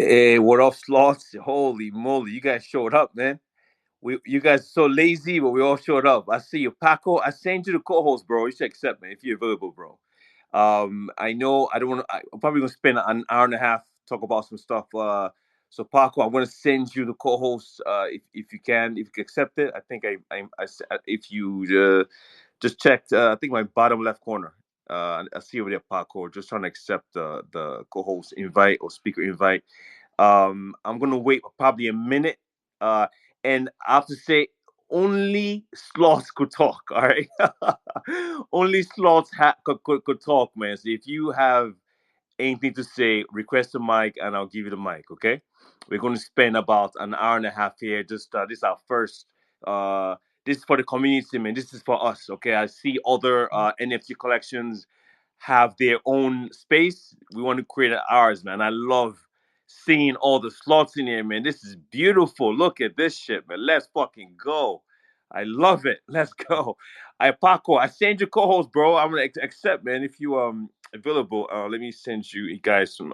Hey, what up, slots? Holy moly, you guys showed up, man. You guys are so lazy, but we all showed up. I see you, Paco. I sent you the co-host, bro. You should accept, man, if you're available, bro. I know I don't want to. I'm probably gonna spend an hour and a half talk about some stuff. So Paco, I'm gonna send you the co-host. If you can, if you can accept it. I think if you just checked, I think my bottom left corner. I see over there, Paco. Just trying to accept the co-host invite or speaker invite. I'm gonna wait probably a minute. And I have to say, only slots could talk. All right, only slots could talk, man. So if you have anything to say, request a mic, and I'll give you the mic. Okay, we're going to spend about an hour and a half here. Just this is our first. Uh, this is for the community, man. This is for us. Okay, I see other NFT collections have their own space. We want to create ours, man. I love seeing all the slots in here, man. This is beautiful. Look at this shit, man. Let's fucking go. I love it. Let's go. I Paco, I send you co-host, bro. I'm gonna accept, man. If you available, let me send you guys some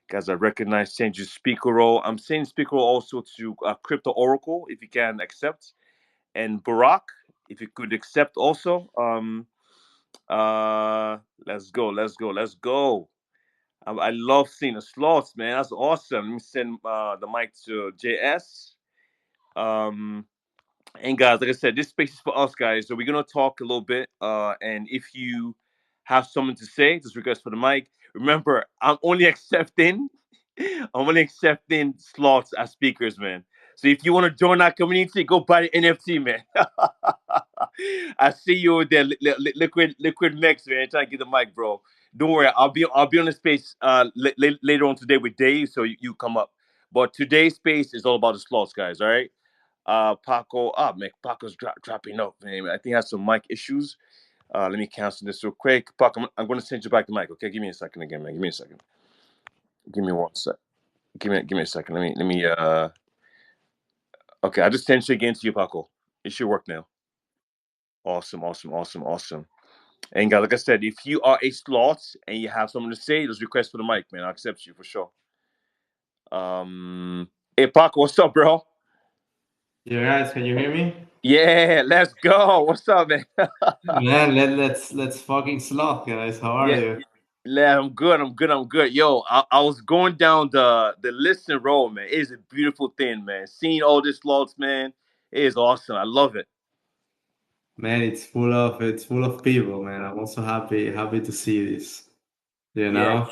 guys I recognize. Send you speaker role. I'm sending speaker role also to Crypto Oracle if you can accept, and Barack if you could accept also. Let's go, let's go, let's go. I love seeing the slots, man. That's awesome. Let me send the mic to JS. Um, and guys, like I said, this space is for us, guys. So we're gonna talk a little bit. And if you have something to say, just request for the mic. Remember, I'm only accepting slots as speakers, man. So if you want to join our community, go buy the NFT, man. I see you with there, liquid mix, man. Trying to get the mic, bro. Don't worry, I'll be on the space later on today with Dave, so you come up. But today's space is all about the slots, guys. All right. Paco, man, Paco's dropping up, man. I think he has some mic issues. Let me cancel this real quick. Paco, I'm going to send you back the mic. Okay, give me a second again, man. Give me a second. Give me one sec. Give me a second. Let me. Okay, I just sent you again to you, Paco. It should work now. Awesome, awesome, awesome, awesome. And guys, like I said, if you are a slot and you have something to say, just request for the mic, man. I'll accept you for sure. Hey Paco, what's up, bro? Yeah, guys, can you hear me? Yeah, let's go. What's up, man? Man, let's fucking slot, guys. How are Yeah, you? yeah, I'm good. I'm good. I'm good. Yo, I was going down the listen roll, man. It is a beautiful thing, man. Seeing all these slots, man, it is awesome. I love it. Man, it's full of people, man. I'm also happy to see this. You Yeah, know?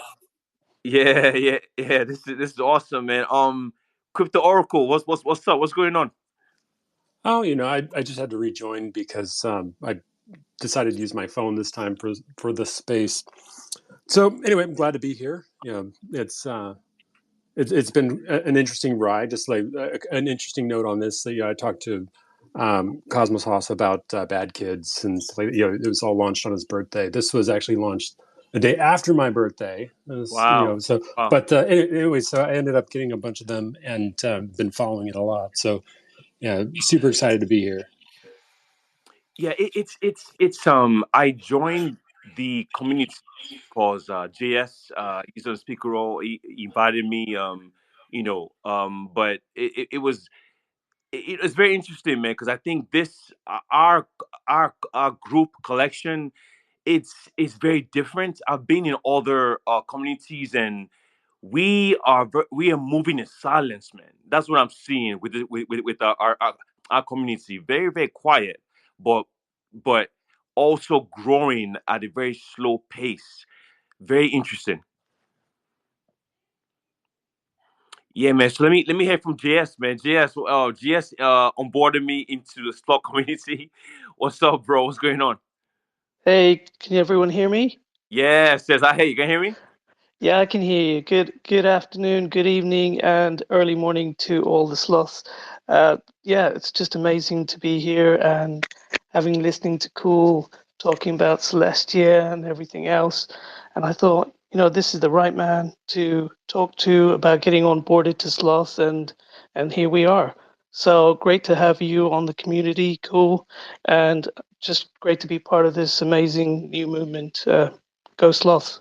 yeah. This is awesome, man. Crypto Oracle, what's up? What's going on? Oh, I just had to rejoin because I decided to use my phone this time for this space. So anyway, I'm glad to be here. It's been an interesting ride. Just like an interesting note on this, I talked to Cosmos Haas about Bad Kids, and like, it was all launched on his birthday. This was actually launched the day after my birthday. Wow. So Wow. but anyway, so I ended up getting a bunch of them and been following it a lot. So yeah, super excited to be here. Yeah, I joined the community because JS he's on the speaker role. He invited me. But it was very interesting, man, because I think this our group collection it's very different. I've been in other communities, and we are moving in silence, man. That's what I'm seeing with our community. Very very quiet, but but also growing at a very slow pace. Very interesting. Yeah, man. So let me hear from JS, man. JS onboarded me into the slot community. What's up, bro? What's going on? Hey, can everyone hear me? Yeah, says I. Hey, you can hear me? Yeah, I can hear you. Good afternoon, good evening, and early morning to all the sloths. Yeah, it's just amazing to be here and having listening to Cool talking about Celestia and everything else. And I thought, this is the right man to talk to about getting onboarded to sloths, and here we are. So great to have you on the community, Cool, and just great to be part of this amazing new movement. Go sloths.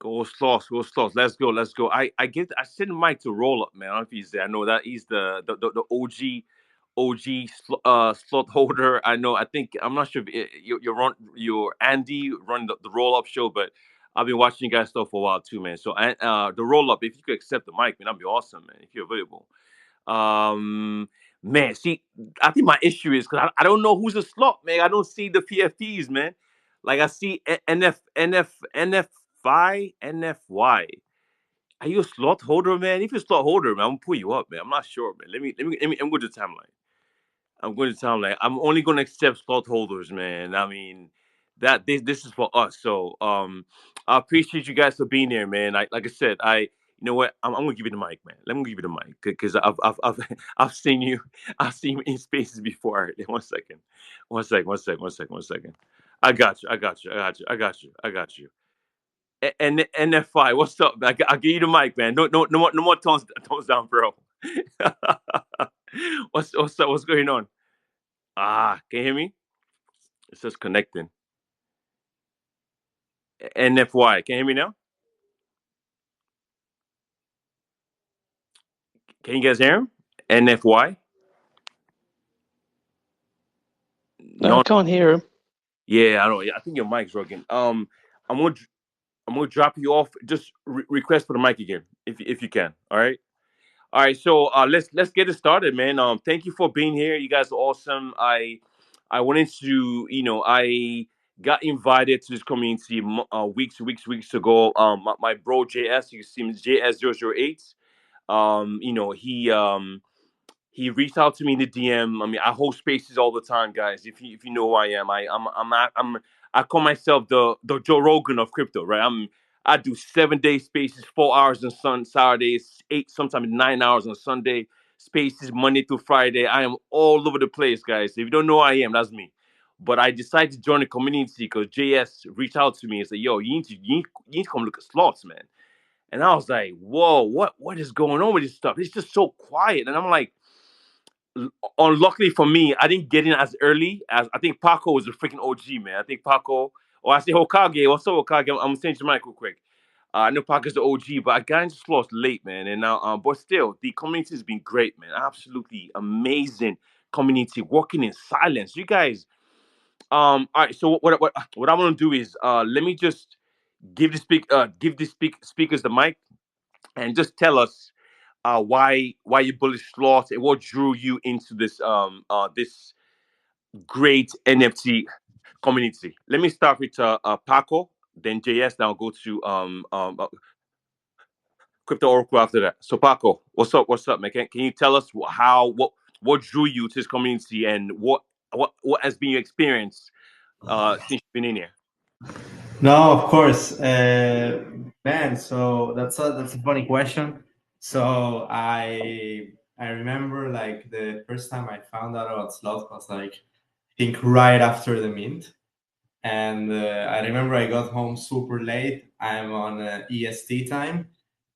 Go slots, go slots. Let's go, let's go. I send Mike to roll up, man. I don't know if he's there. I know that he's the OG slot holder. I know. I think I'm not sure if your Andy run the roll up show, but I've been watching you guys stuff for a while too, man. So the roll up, if you could accept the mic, man, that'd be awesome, man. If you're available. Um, man, see, I think my issue is because I don't know who's a slot, man. I don't see the PFPs, man. Like I see NFY. Are you a slot holder, man? If you're a slot holder, man, I'm gonna pull you up, man. I'm not sure, man. Let me. I'm going to the timeline. I'm going to timeline. I'm only going to accept slot holders, man. I mean, that this is for us. So I appreciate you guys for being there, man. Like I said, you know what? I'm gonna give you the mic, man. Let me give you the mic because I've seen you in spaces before. One second, one second, one second, one second, one second. I got you. I got you. I got you. I got you. I got you. And NFI, what's up? I'll give you the mic, man. No more tones down, bro. What's up? What's going on? Can you hear me? It says connecting. NFY, can you hear me now? Can you guys hear him? NFY? No, I No. can't hear him. Yeah, I know. Yeah, I think your mic's working. I'm gonna I'm gonna drop you off. Just request for the mic again, if you can. All right. All right, so let's get it started, man. Thank you for being here. You guys are awesome. I wanted to, I got invited to this community weeks ago. My bro JS, you can see him, JS008. He reached out to me in the DM. I mean, I host spaces all the time, guys. If you know who I am, I call myself the Joe Rogan of crypto, right? I do 7 day spaces, 4 hours on Saturdays, 8 sometimes 9 hours on Sunday. Spaces Monday through Friday. I am all over the place, guys. If you don't know who I am, that's me. But I decided to join the community because JS reached out to me and said, "Yo, you need to come look at slots, man." And I was like, "Whoa, what is going on with this stuff? It's just so quiet." And I'm like, unluckily for me, I didn't get in as early as I think Paco was a freaking OG, man. I think Paco, or I say Hokage. What's up, Hokage? I'm saying to Mike real quick. I know Paco's the OG, but I got into slots late, man. And now, but still, the community has been great, man. Absolutely amazing community, working in silence. You guys, all right. So what I want to do is, let me just give the speakers the mic and just tell us why you bullish slots and what drew you into this great NFT community. Let me start with Paco, then JS, then I'll go to Crypto Oracle after that. So Paco, what's up? What's up, man? Can you tell us what drew you to this community and what has been your experience since you've been in here? No, of course, man. So that's a funny question. So I remember like the first time I found out about slots was like I think right after the mint, and I remember I got home super late. I'm on EST time,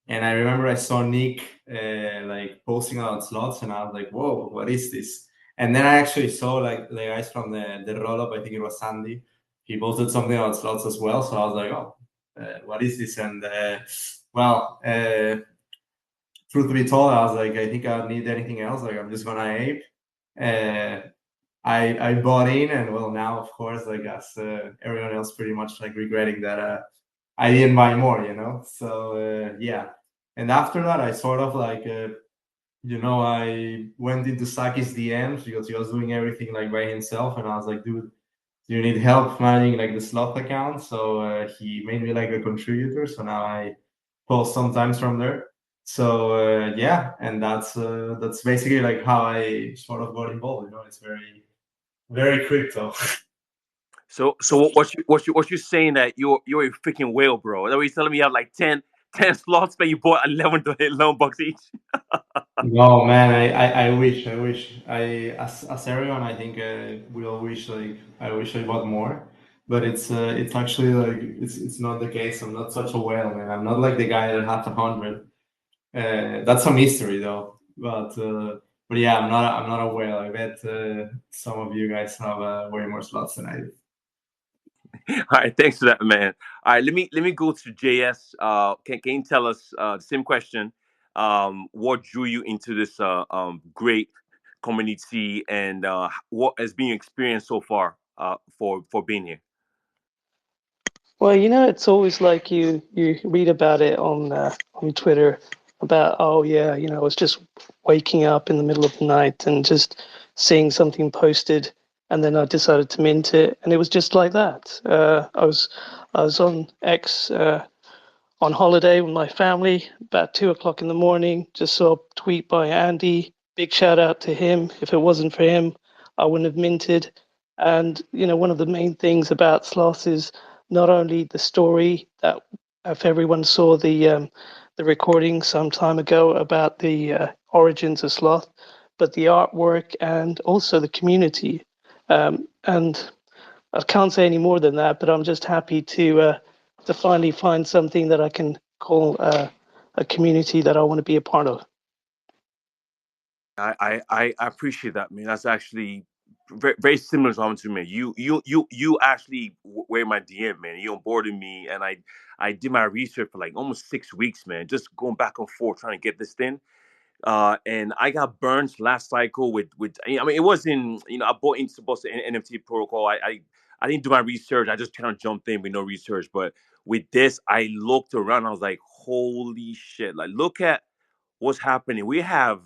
and I remember I saw Nick like posting about slots, and I was like, "Whoa, what is this?" And then I actually saw like the guys from the roll up. I think it was Sandy. He posted something about slots as well. So I was like, "Oh, what is this?" And well, truth be told, I was like, "I think I don't need anything else. Like, I'm just gonna ape." Uh, I bought in, and well, now of course, like as everyone else, pretty much like regretting that I didn't buy more, you know. So yeah, and after that, I sort of like I went into Saki's DMs because he was doing everything like by himself, and I was like, dude, do you need help managing like the slot account? So he made me like a contributor. So now I post sometimes from there. So yeah, and that's basically like how I sort of got involved. You know, it's very crypto. So what you saying that you're a freaking whale, bro? That way you're telling me you have like 10 slots, but you bought 11 bucks each. No, man, I wish, as everyone, I think we all wish, like, I wish I bought more, but it's actually like, it's not the case. I'm not such a whale, man. I'm not like the guy that had 100. That's a mystery though, but yeah, I'm not a whale. I bet some of you guys have way more slots than I do. All right, thanks for that, man. All right, let me go to JS. Can you tell us the same question? What drew you into this great community, and what has been your experience so far for being here? Well, it's always like you read about it on Twitter about, oh yeah, I was just waking up in the middle of the night and just seeing something posted, and then I decided to mint it, and it was just like that. I was on X on holiday with my family about 2 o'clock in the morning. Just saw a tweet by Andy. Big shout out to him. If it wasn't for him, I wouldn't have minted. And one of the main things about Sloth is not only the story that, if everyone saw the recording some time ago about the origins of Sloth, but the artwork and also the community. And I can't say any more than that, but I'm just happy to finally find something that I can call a community that I want to be a part of. I appreciate that, man. That's actually very, very similar to what happened to me. You actually were in my DM, man. You onboarded me, and I did my research for like almost 6 weeks, man. Just going back and forth trying to get this thing. And I got burned last cycle with. I mean, it wasn't. I bought into supposed to NFT protocol. I didn't do my research. I just kind of jumped in with no research. But with this, I looked around. I was like, holy shit! Like, look at what's happening. We have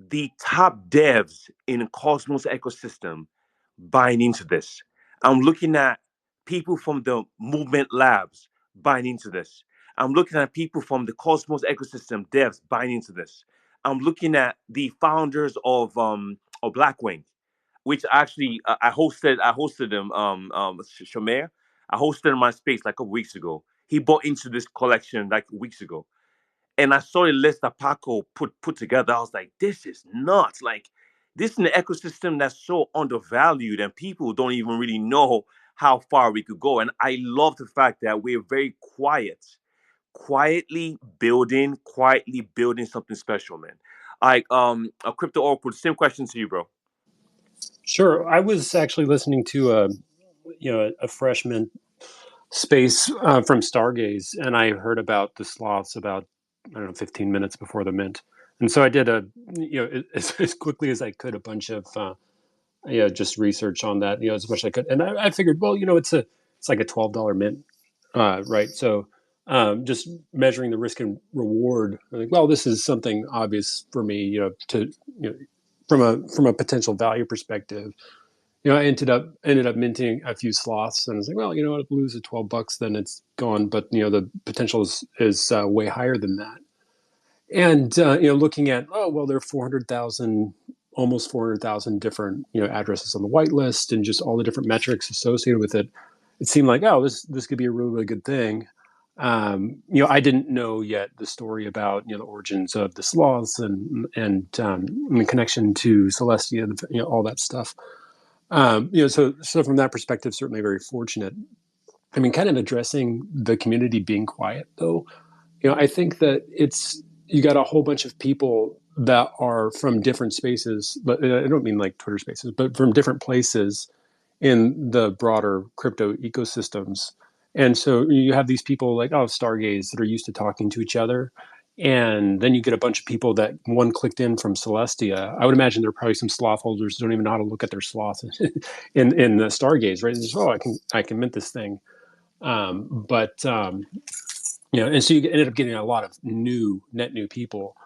the top devs in Cosmos ecosystem buying into this. I'm looking at people from the movement labs buying into this. I'm looking at people from the Cosmos ecosystem devs buying into this. I'm looking at the founders of Blackwing, which actually I hosted him Shomer. I hosted him in my space like a couple weeks ago. He bought into this collection like weeks ago, and I saw a list that Paco put together. I was like, this is nuts. Like, this is an ecosystem that's so undervalued, and people don't even really know how far we could go. And I love the fact that we're very quietly building something special, man. Like a crypto oracle. Same question to you, bro. Sure. I was actually listening to a freshman space from Stargaze, and I heard about the sloths about, I don't know, 15 minutes before the mint. And so I did as quickly as I could, a bunch of just research on that, as much as I could. And I figured, well, it's like a $12 mint, right? So just measuring the risk and reward, I'm like, well, this is something obvious for me, from a potential value perspective. I ended up minting a few sloths, and I was like, well, if I lose at $12, then it's gone. But the potential is way higher than that. And looking at, oh well, there are 400,000, almost 400,000 different addresses on the whitelist, and just all the different metrics associated with it. It seemed like, oh, this could be a really, really good thing. I didn't know yet the story about the origins of the sloths and the connection to Celestia, all that stuff. So from that perspective, certainly very fortunate. I mean, kind of addressing the community being quiet, though. I think that you got a whole bunch of people that are from different spaces, but I don't mean like Twitter spaces, but from different places in the broader crypto ecosystems. And so you have these people like, oh, Stargaze, that are used to talking to each other. And then you get a bunch of people that one clicked in from Celestia. I would imagine there are probably some sloth holders who don't even know how to look at their sloth in the Stargaze, right? And just, oh, I can mint this thing. But and so you ended up getting a lot of net new people.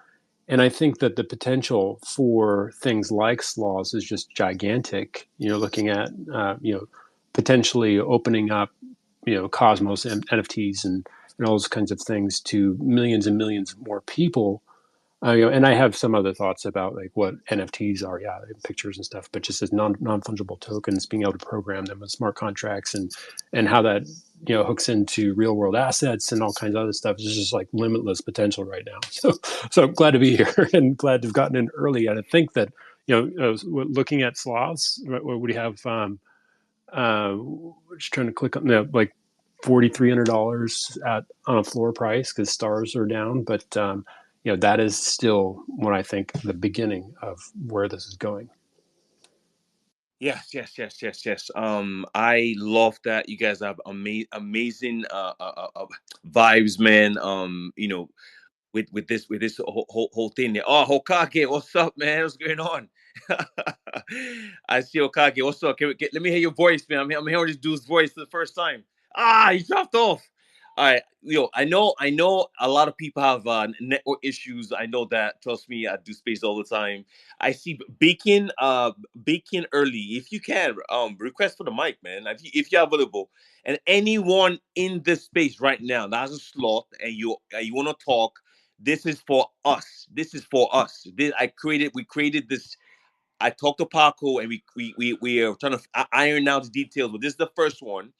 And I think that the potential for things like sloths is just gigantic. Looking at potentially opening up Cosmos and NFTs and all those kinds of things to millions and millions more people. And I have some other thoughts about like what NFTs are, yeah, pictures and stuff, but just as non fungible tokens, being able to program them with smart contracts and how that hooks into real world assets and all kinds of other stuff. It's just like limitless potential right now. So I'm glad to be here and glad to have gotten in early. And I think that looking at sloths, what do you have? Just trying to click on like $4,300 on a floor price because stars are down, but that is still what I think the beginning of where this is going. Yes, yes, yes, yes, yes. I love that you guys have amazing vibes, man. With this whole thing there. Oh, Hokage, what's up, man? What's going on? I see Hokage. What's up? Let me hear your voice, man. I'm hearing this dude's voice for the first time. Ah, he dropped off. All right, I know a lot of people have network issues. I know that. Trust me, I do space all the time. I see Beacon early. If you can, request for the mic, man. If you're available, and anyone in this space right now that has a slot and you want to talk, this is for us. This is for us. We created this. I talked to Paco, and we are trying to iron out the details. But this is the first one.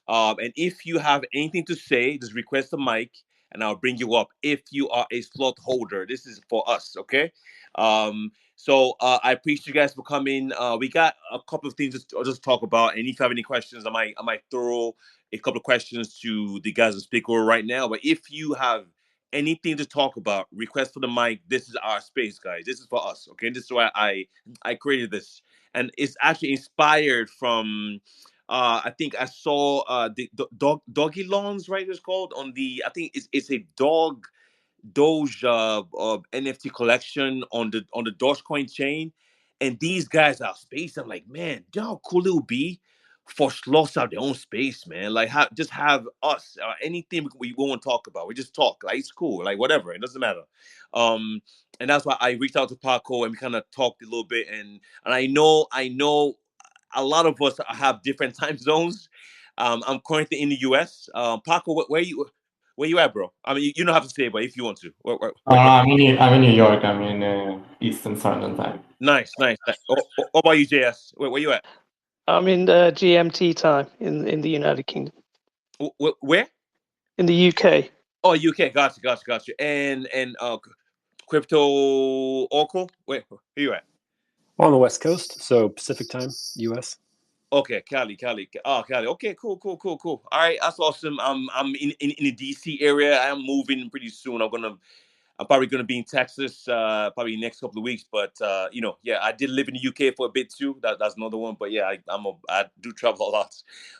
And if you have anything to say, just request the mic and I'll bring you up. If you are a slot holder, this is for us, okay? I appreciate you guys for coming. We got a couple of things to just talk about. And if you have any questions, I might throw a couple of questions to the guys that speak over right now. But if you have anything to talk about, request for the mic. This is our space, guys. This is for us, okay? This is why I created this, and it's actually inspired from I think I saw the doggy lawns, right? It's called on the. I think it's a Doge NFT collection on the Dogecoin chain, and these guys are space. I'm like, man, you know how cool it would be for sloths have their own space, man. Like, just have us anything we want to talk about. We just talk, like it's cool, like whatever. It doesn't matter. Um, and that's why I reached out to Paco and we kind of talked a little bit, and I know a lot of us have different time zones. I'm currently in the U.S. Paco, where you at, bro? I mean, you don't have to say, but if you want to, I'm in New York. I'm in Eastern Standard Time. nice, nice. What about you, JS? Where you at? I'm in the GMT time in the United Kingdom, Where? in the UK. Oh, UK. Gotcha. And crypto Oracle. Where you at? On the West Coast, so Pacific time, U.S. Okay, Cali. Oh, Cali. Okay, cool. All right, that's awesome. I'm in the DC area. I'm moving pretty soon. I'm probably gonna be in Texas probably next couple of weeks. But yeah, I did live in the UK for a bit too. That's another one. But yeah, I do travel a lot.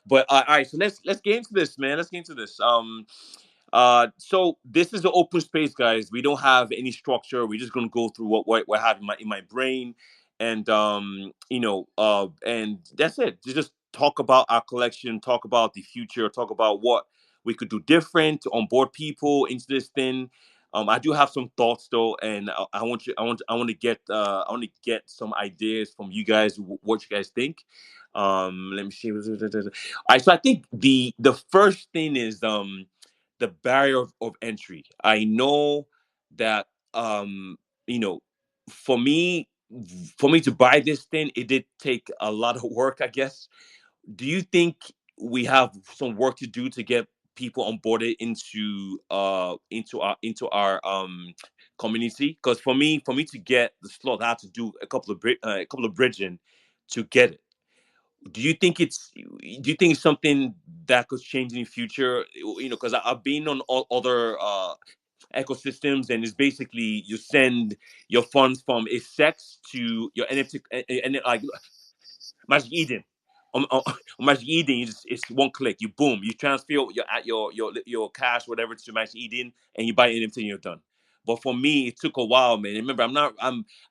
But all right, so let's get into this, man. Let's get into this. So this is an open space, guys. We don't have any structure. We're just gonna go through what I have in my brain, and and that's it. Just talk about our collection, talk about the future, talk about what we could do different to onboard people into this thing. I do have some thoughts though, and I want to get some ideas from you guys. What you guys think? Let me see. All right, so I think the first thing is the barrier of entry. I know that you know, for me for me to buy this thing, it did take a lot of work, I guess. Do you think we have some work to do to get people onboarded into our community? Because for me to get the slot, I have to do a couple of bridging to get it. Do you think it's something that could change in the future? Because I've been on all other ecosystems, and it's basically you send your funds from a sex to your NFT, and like Magic Eden. On Magic Eden, it's one click. You boom, you transfer your cash, whatever, to Magic Eden, and you buy NFT, and you're done. But for me, it took a while, man. Remember,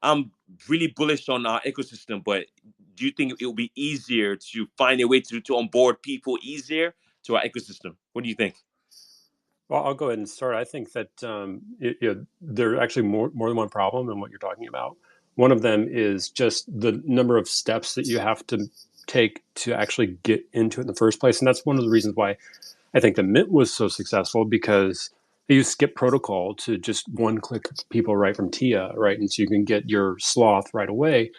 I'm really bullish on our ecosystem, but do you think it will be easier to find a way to onboard people easier to our ecosystem? What do you think? Well, I'll go ahead and start. I think that there are actually more than one problem in what you're talking about. One of them is just the number of steps that you have to take to actually get into it in the first place, and that's one of the reasons why I think the Mint was so successful, because they use skip protocol to just one click people right from TIA, right, and so you can get your sloth right away.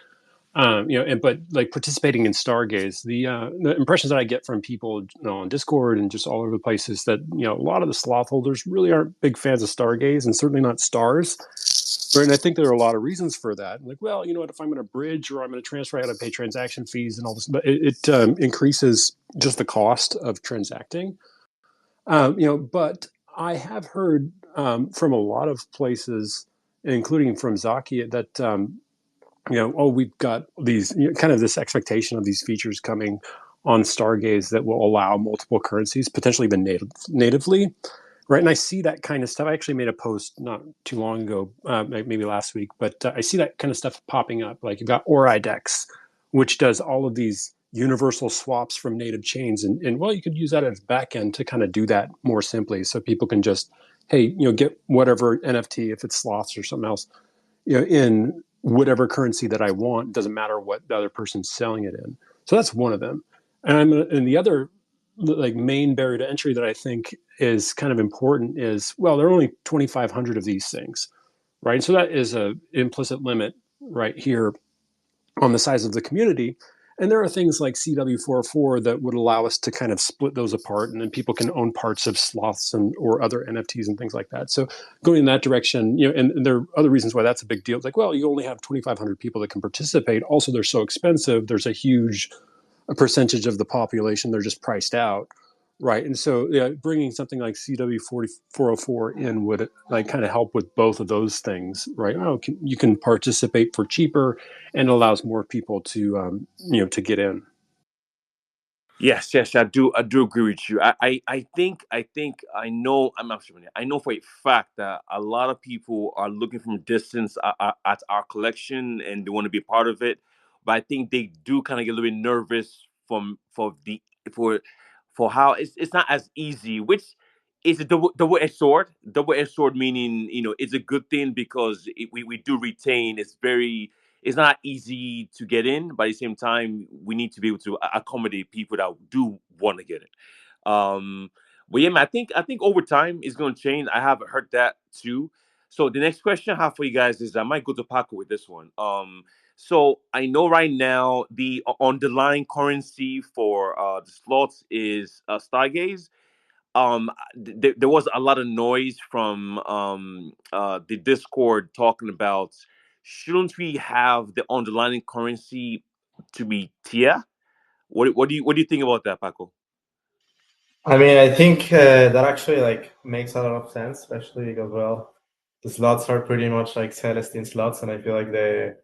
But like participating in Stargaze, the impressions that I get from people, on Discord and just all over the place is that a lot of the sloth holders really aren't big fans of Stargaze, and certainly not stars. Right, and I think there are a lot of reasons for that. Like, well, you know what? If I'm going to bridge or I'm going to transfer, I got to pay transaction fees and all this, but it increases just the cost of transacting. But I have heard from a lot of places, including from Zaki, that we've got these kind of this expectation of these features coming on Stargaze that will allow multiple currencies, potentially even natively, right? And I see that kind of stuff. I actually made a post not too long ago, maybe last week, but I see that kind of stuff popping up. Like you've got Oridex, which does all of these universal swaps from native chains, and well, you could use that as backend to kind of do that more simply, so people can just, hey, get whatever NFT, if it's sloths or something else, in whatever currency that I want. It doesn't matter what the other person's selling it in. So that's one of them. And the other like main barrier to entry that I think is kind of important is, well, there are only 2,500 of these things, right? So that is a implicit limit right here on the size of the community. And there are things like CW404 that would allow us to kind of split those apart, and then people can own parts of sloths or other NFTs and things like that. So going in that direction, and there are other reasons why that's a big deal. It's like, well, you only have 2,500 people that can participate. Also, they're so expensive. There's a huge percentage of the population. They're just priced out, right? And so bringing something like CW404 in would like kind of help with both of those things, right? You can participate for cheaper, and allows more people to to get in. Yes, yes, I do agree with you. I think I know. I'm not sure. I know for a fact that a lot of people are looking from a distance at our collection and they want to be part of it. But I think they do kind of get a little bit nervous for for how it's not as easy. Which is a double edged sword. Double edged sword meaning it's a good thing because we do retain. It's not easy to get in, but at the same time, we need to be able to accommodate people that do want to get it. But yeah, man, I think over time it's going to change. I have heard that too. So the next question I have for you guys is I might go to Paco with this one. So I know right now the underlying currency for the slots is Stargaze. There was a lot of noise from the Discord talking about shouldn't we have the underlying currency to be TIA? What do you think about that, Paco? I mean, I think that actually like makes a lot of sense, especially because, well, the slots are pretty much like Celestine slots, and I feel like the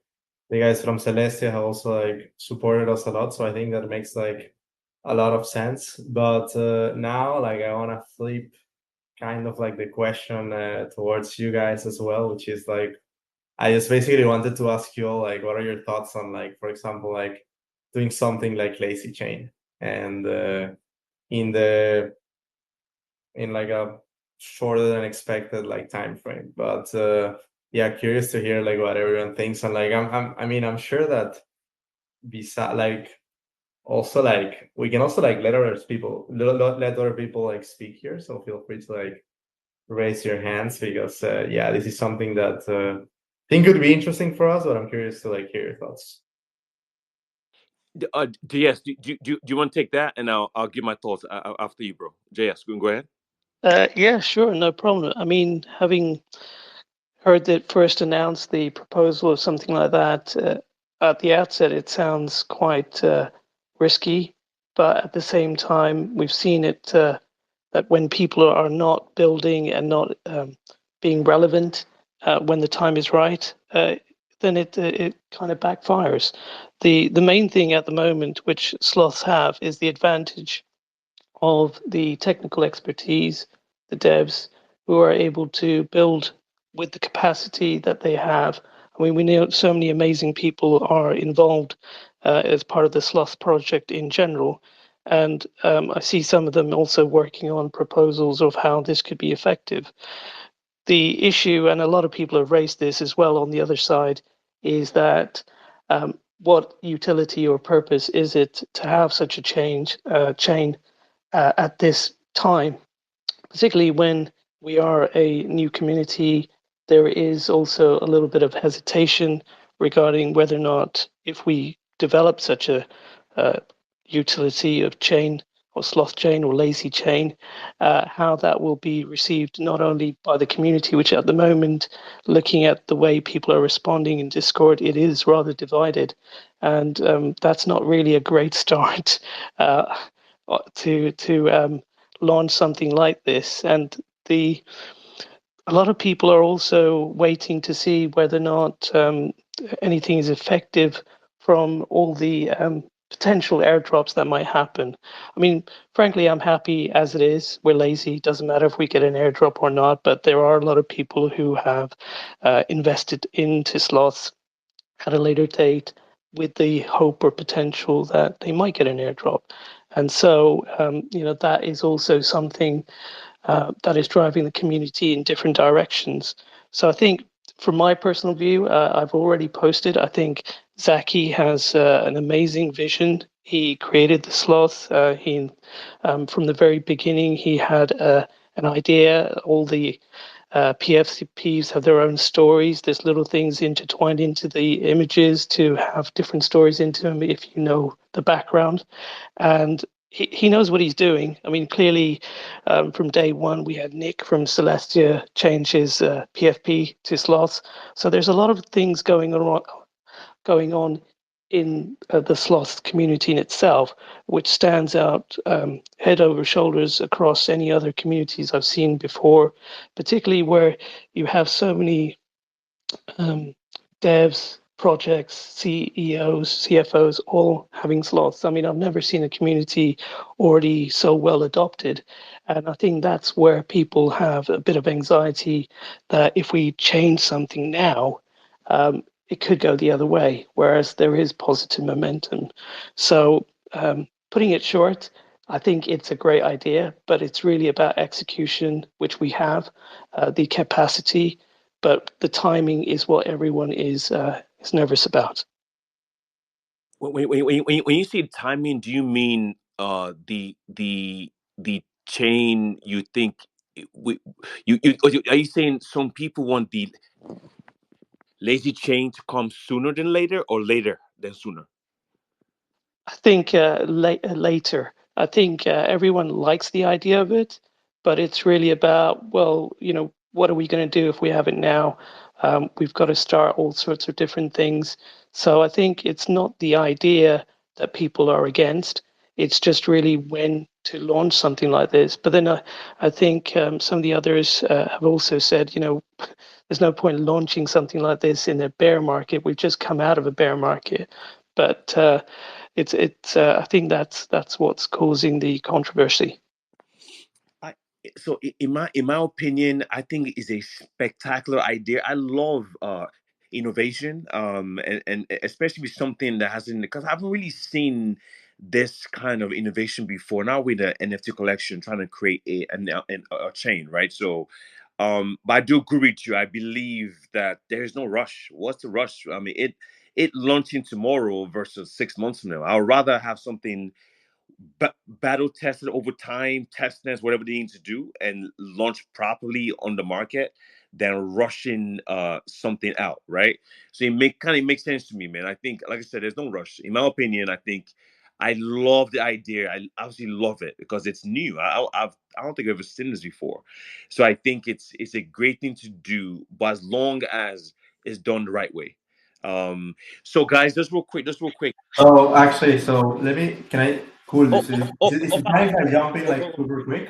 guys from Celestia have also like supported us a lot. So I think that makes like a lot of sense. But now, like, I want to flip kind of like the question towards you guys as well, which is like, I just basically wanted to ask you all, like, what are your thoughts on, like, for example, like doing something like Lazy Chain and in the in like a shorter than expected like time frame. But yeah, curious to hear like what everyone thinks. And like I mean, I'm sure that besides like also like we can also like let other people like speak here. So feel free to like raise your hands because yeah, this is something that I think could be interesting for us. But I'm curious to like hear your thoughts. JS, do you want to take that, and I'll give my thoughts after you, bro. JS, go ahead. Yeah, sure, no problem. I mean, having heard it first announced the proposal of something like that at the outset, it sounds quite risky, but at the same time, we've seen it that when people are not building and not being relevant when the time is right, then it kind of backfires. The main thing at the moment, which sloths have, is the advantage of the technical expertise, the devs who are able to build with the capacity that they have. I mean, we know so many amazing people are involved as part of the Sloth project in general. And I see some of them also working on proposals of how this could be effective. The issue, and a lot of people have raised this as well on the other side, is that what utility or purpose is it to have such a chain at this time, particularly when we are a new community. There is also a little bit of hesitation regarding whether or not, if we develop such a utility of chain or sloth chain or lazy chain, how that will be received not only by the community, which at the moment, looking at the way people are responding in Discord, it is rather divided, and that's not really a great start to launch something like this. And the a lot of people are also waiting to see whether or not anything is effective from all the potential airdrops that might happen. I mean, frankly, I'm happy as it is. We're lazy. It doesn't matter if we get an airdrop or not, but there are a lot of people who have invested into slots at a later date with the hope or potential that they might get an airdrop. And so, that is also something that is driving the community in different directions. So I think, from my personal view, I've already posted. I think Zaki has an amazing vision. He created the sloth. From the very beginning, he had an idea. All the PFCPs have their own stories. There's little things intertwined into the images to have different stories into them if you know the background. And he knows what he's doing. I mean, clearly, from day one, we had Nick from Celestia change his PFP to sloths. So there's a lot of things going on in the sloth community in itself, which stands out head over shoulders across any other communities I've seen before, particularly where you have so many um, devs, projects, CEOs, CFOs, all having slots. I mean, I've never seen a community already so well adopted. And I think that's where people have a bit of anxiety that if we change something now, it could go the other way, whereas there is positive momentum. So, putting it short, I think it's a great idea, but it's really about execution, which we have, the capacity, but the timing is what everyone is nervous about. When you say timing, do you mean the chain? You think we are you saying some people want the lazy chain to come sooner than later, or later than sooner? I think later. I think everyone likes the idea of it, but it's really about, well, what are we going to do if we have it now? We've got to start all sorts of different things. So I think it's not the idea that people are against. It's just really when to launch something like this. But then I think some of the others have also said, there's no point launching something like this in a bear market. We've just come out of a bear market. But it's I think that's what's causing the controversy. I, so in my opinion, I think it's a spectacular idea. I love innovation, and especially with something that hasn't, because I haven't really seen this kind of innovation before. Now with the NFT collection, trying to create a chain, right? So, but I do agree with you. I believe that there is no rush. What's the rush? I mean, it launching tomorrow versus 6 months from now. I would rather have something battle tested over time, test nets, whatever they need to do, and launch properly on the market than rushing something out, right? So it makes sense to me, man. I think, like I said, there's no rush. In my opinion, I think I love the idea. I absolutely love it because it's new. I don't think I've ever seen this before. So I think it's a great thing to do, but as long as it's done the right way. Um, so guys, just real quick. Oh, actually, so can I, cool, Oh, this oh, is, oh, is oh, it Paco. fine if I jump in Oh, like go, go. super quick?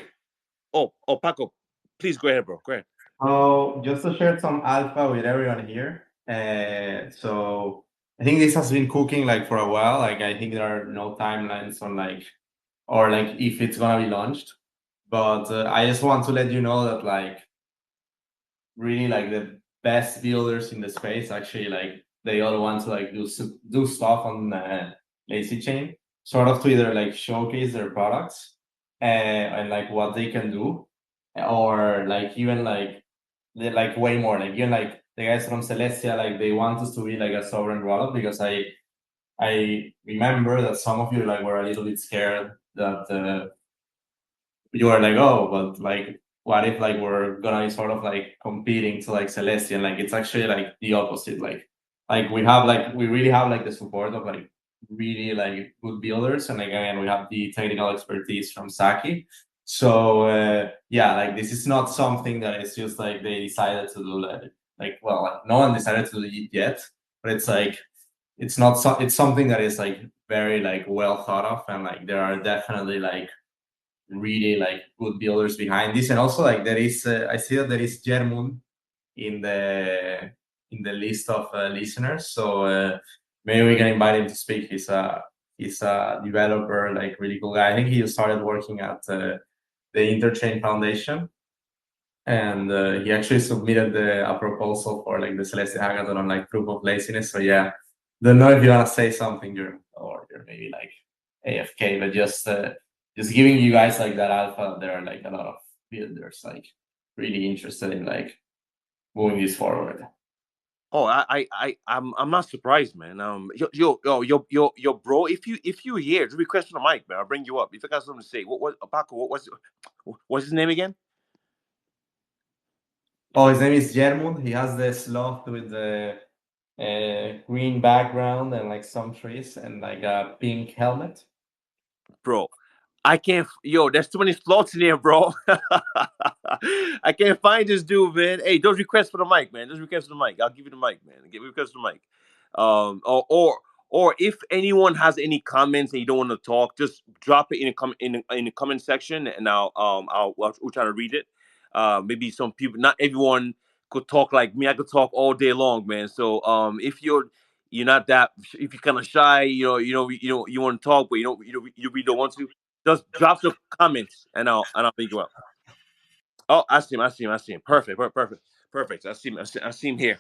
Paco, please go ahead, bro. Go ahead. Oh, just to share some alpha with everyone here. So I think this has been cooking like for a while. Like I think there are no timelines on like, or like if it's gonna be launched. But I just want to let you know that like really like the best builders in the space actually like they all want to like do stuff on Lazy Chain, sort of to either like showcase their products and like what they can do, or like even like they like way more, like even like the guys from Celestia, like they want us to be like a sovereign wallet, because I remember that some of you like were a little bit scared that you are like, oh, but like, what if like we're gonna be sort of like competing to like Celestian? Like it's actually like the opposite. Like we really have like the support of like really like good builders, and again we have the technical expertise from Saki. So yeah, like this is not something that is just like they decided to do, like well, like, no one decided to do it yet, but it's like it's not it's something that is like very like well thought of, and like there are definitely like really like good builders behind this. And also like there is I see that there is Germun in in the list of listeners. So maybe we can invite him to speak. He's a developer, like really cool guy. I think he started working at the Interchain Foundation, and he actually submitted a proposal for like the Celeste Hackathon on like proof of laziness. So yeah, don't know if you want to say something, you're maybe like AFK, but just giving you guys like that alpha. There are like a lot of builders like really interested in like moving this forward. Oh, I'm not surprised, man. Yo, bro. If you here, just request for the mic, man. I'll bring you up. If you got something to say, what Paco? What's his name again? Oh, his name is Jermund. He has the sloth with the green background and like some trees and like a pink helmet. Bro, I can't. Yo, there's too many slots in here, bro. I can't find this dude, man. Hey, those requests for the mic, man. Those requests for the mic. I'll give you the mic, man. Give request for the mic. Or if anyone has any comments and you don't want to talk, just drop it in the comment section, and we'll try to read it. Maybe some people, not everyone could talk like me. I could talk all day long, man. So if you're not that, if you're kind of shy, you want to talk, but you really don't want to, just drop the comments and I'll bring you up. Oh, I see him. Perfect. I see him. I see him here.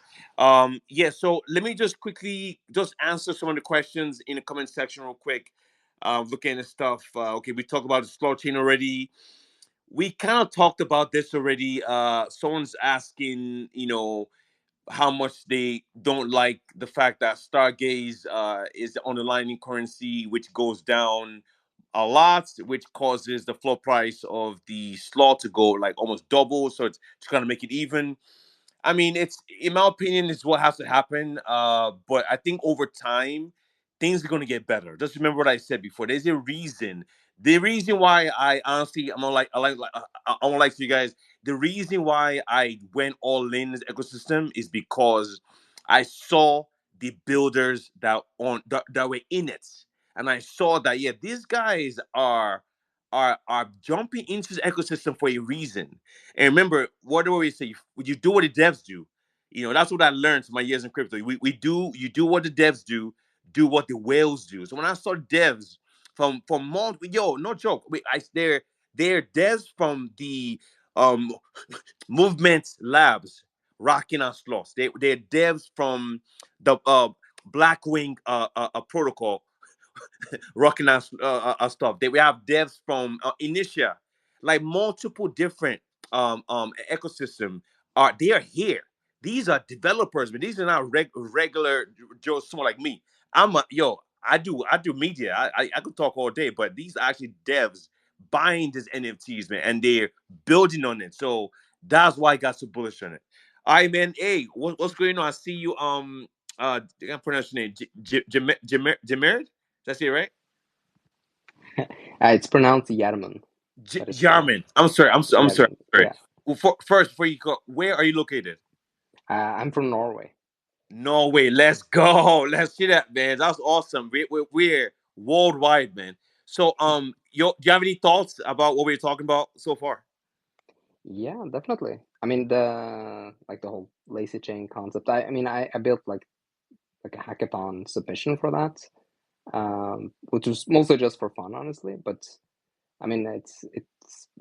Yeah. So let me just quickly just answer some of the questions in the comment section real quick. Looking at stuff. Okay, we talked about the slow chain already. We kind of talked about this already. Someone's asking, how much they don't like the fact that Stargaze is the underlying currency, which goes down a lot, which causes the floor price of the slot to go like almost double. So it's to kind of make it even. I mean, it's in my opinion, it's what has to happen. But I think over time, things are gonna get better. Just remember what I said before. There's a reason. The reason why I honestly, I'm not like I won't like to you guys. The reason why I went all in this ecosystem is because I saw the builders that were in it, and I saw that yeah, these guys are jumping into the ecosystem for a reason. And remember, what do we say? You do what the devs do. That's what I learned from my years in crypto. You do what the devs do what the whales do. So when I saw devs from yo, no joke. They're devs from the um movement labs rocking our slots. They're devs from the Blackwing protocol rocking our stuff. We have devs from Initia, like multiple different ecosystem. They are here. These are developers, but these are not regular Joe someone like me. I do media. I could talk all day, but these are actually devs buying these NFTs, man, and they're building on it. So that's why I got so bullish on it. All right, man. Hey, what's going on? I see you. I can't pronounce your name. Jamered? That's it, right? It's pronounced Yarman. That is correct. Jarman. I'm sorry. I'm sorry. Yarman, yeah. Well, first, before you go, where are you located? I'm from Norway. Norway. Let's go. Let's see that, man. That's awesome. We're worldwide, man. So, do you have any thoughts about what we're talking about so far? Yeah, definitely. I mean, the whole lazy chain concept. I built like a hackathon submission for that, which was mostly just for fun, honestly. But I mean,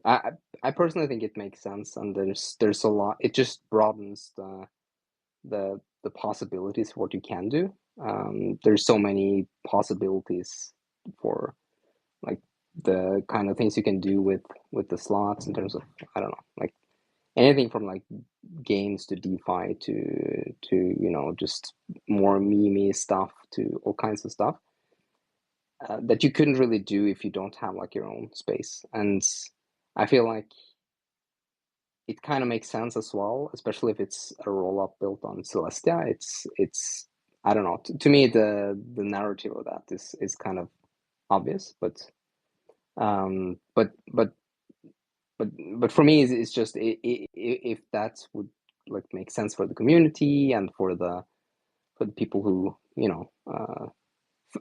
I personally think it makes sense, and there's a lot. It just broadens the possibilities for what you can do. There's so many possibilities for like the kind of things you can do with the slots in terms of, I don't know, like anything from like games to DeFi to just more meme stuff to all kinds of stuff that you couldn't really do if you don't have like your own space. And I feel like it kind of makes sense as well, especially if it's a roll-up built on Celestia. It's I don't know. To me, the narrative of that is kind of obvious, but for me, it's just if that would like make sense for the community and for the people who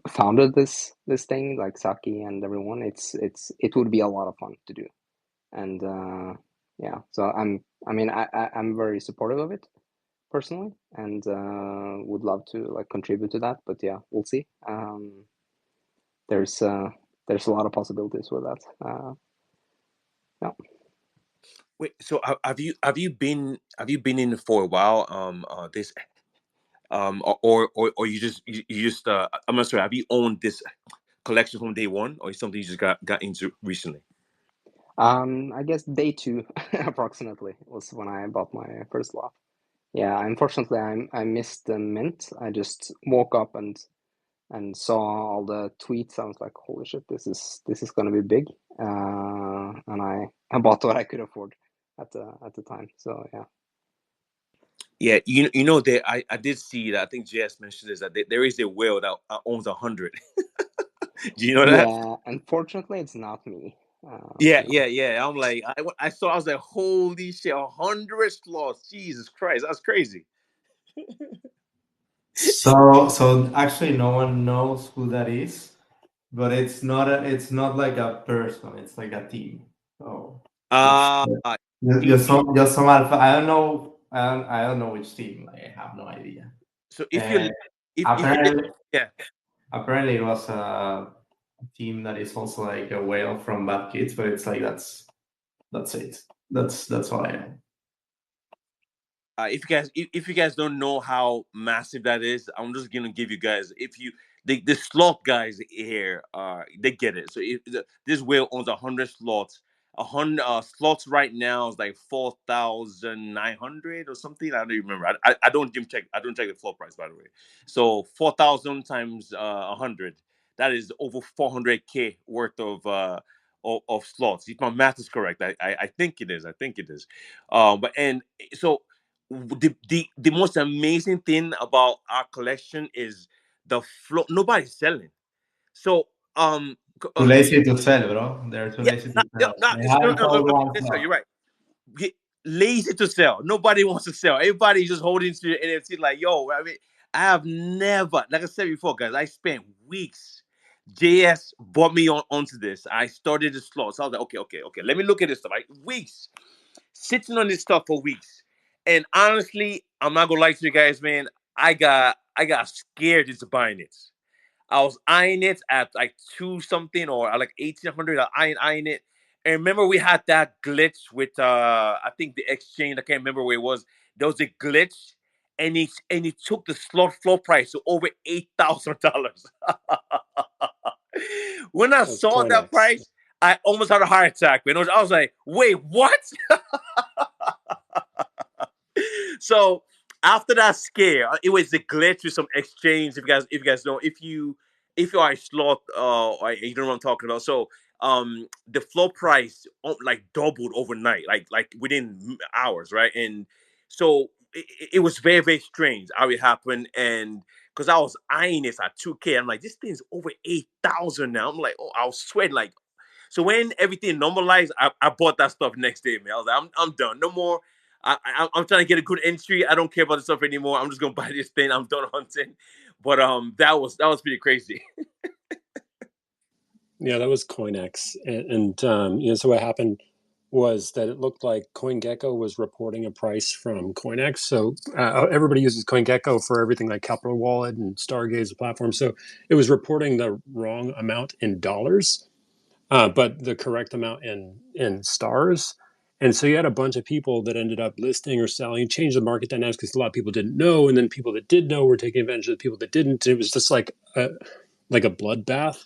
founded this thing, like Saki and everyone, it would be a lot of fun to do. And yeah, so I'm very supportive of it, personally, and would love to like contribute to that. But yeah, we'll see. There's a lot of possibilities with that. Yeah. Wait, so have you been in for a while? This or you just I'm not sure. Have you owned this collection from day one, or is something you just got into recently? I guess day 2 approximately was when I bought my first lot. Yeah, unfortunately, I missed the mint. I just woke up and saw all the tweets. I was like, "Holy shit, this is gonna be big!" And I bought what I could afford at the time. So yeah. Yeah, you know that I did see that. I think JS mentioned this, that there is a whale that owns 100. Do you know that? Yeah, unfortunately, it's not me. Yeah, No. yeah, yeah. I'm like, I saw. I was like, holy shit, 100 slots. Jesus Christ, that's crazy. So actually, no one knows who that is, but it's not like a person. It's like a team. So it's Uh, if, just some alpha. I don't know. I don't know which team. Like, I have no idea. so if Uh, you if you apparently, yeah. apparently it was a team that is also like a whale from Bad Kids, but it's like that's it. That's what I know. If you guys don't know how massive that is, I'm just gonna give you guys, if you the slot guys here, they get it. So if this whale owns 100 slots, 100 slots right now is like 4,900 or something. I don't even remember. I don't even check. I don't check the floor price, by the way. So 4,000 times 100, that is over 400K worth of slots. If my math is correct, I think it is. I think it is. But and so the most amazing thing about our collection is the flow. Nobody's selling. So Too lazy to sell, bro. They're too yeah, lazy to no, sell. no, They haven't sold okay, one sir, slot. you're right. Lazy to sell. Nobody wants to sell. Everybody's just holding to the NFT like, yo, I mean, I have never, like I said before, guys, I spent weeks. JS brought me onto this. I started the slots. I was like, okay. Let me look at this stuff. Like weeks. Sitting on this stuff for weeks. And honestly, I'm not gonna lie to you guys, man. I got scared into buying it. I was eyeing it at like two something or at like 1,800. Eyeing it. And remember, we had that glitch with I think the exchange. I can't remember where it was. There was a glitch, and it took the slot floor price to over $8,000. When I That was saw that CoinX. price, I almost had a heart attack. Man, I was like, "Wait, what?" So after that scare, it was a glitch with some exchange. If you guys know, if you are a slot, or you don't know what I'm talking about. So the floor price like doubled overnight, like within hours, right? And so it was very very strange how it happened, and because I was eyeing this at 2K, I'm like, this thing's over 8,000 now. I'm like, oh, I was sweating like. So when everything normalized, I bought that stuff next day, man. I was like, I'm done. No more. I'm trying to get a good entry. I don't care about the stuff anymore. I'm just gonna buy this thing. I'm done hunting. But that was pretty crazy. Yeah, that was CoinX, and so what happened was that it looked like CoinGecko was reporting a price from CoinX. So everybody uses CoinGecko for everything like Capital Wallet and Stargaze platform. So it was reporting the wrong amount in dollars, but the correct amount in stars. And so you had a bunch of people that ended up listing or selling, changed the market dynamics because a lot of people didn't know, and then people that did know were taking advantage of the people that didn't. It was just like a bloodbath.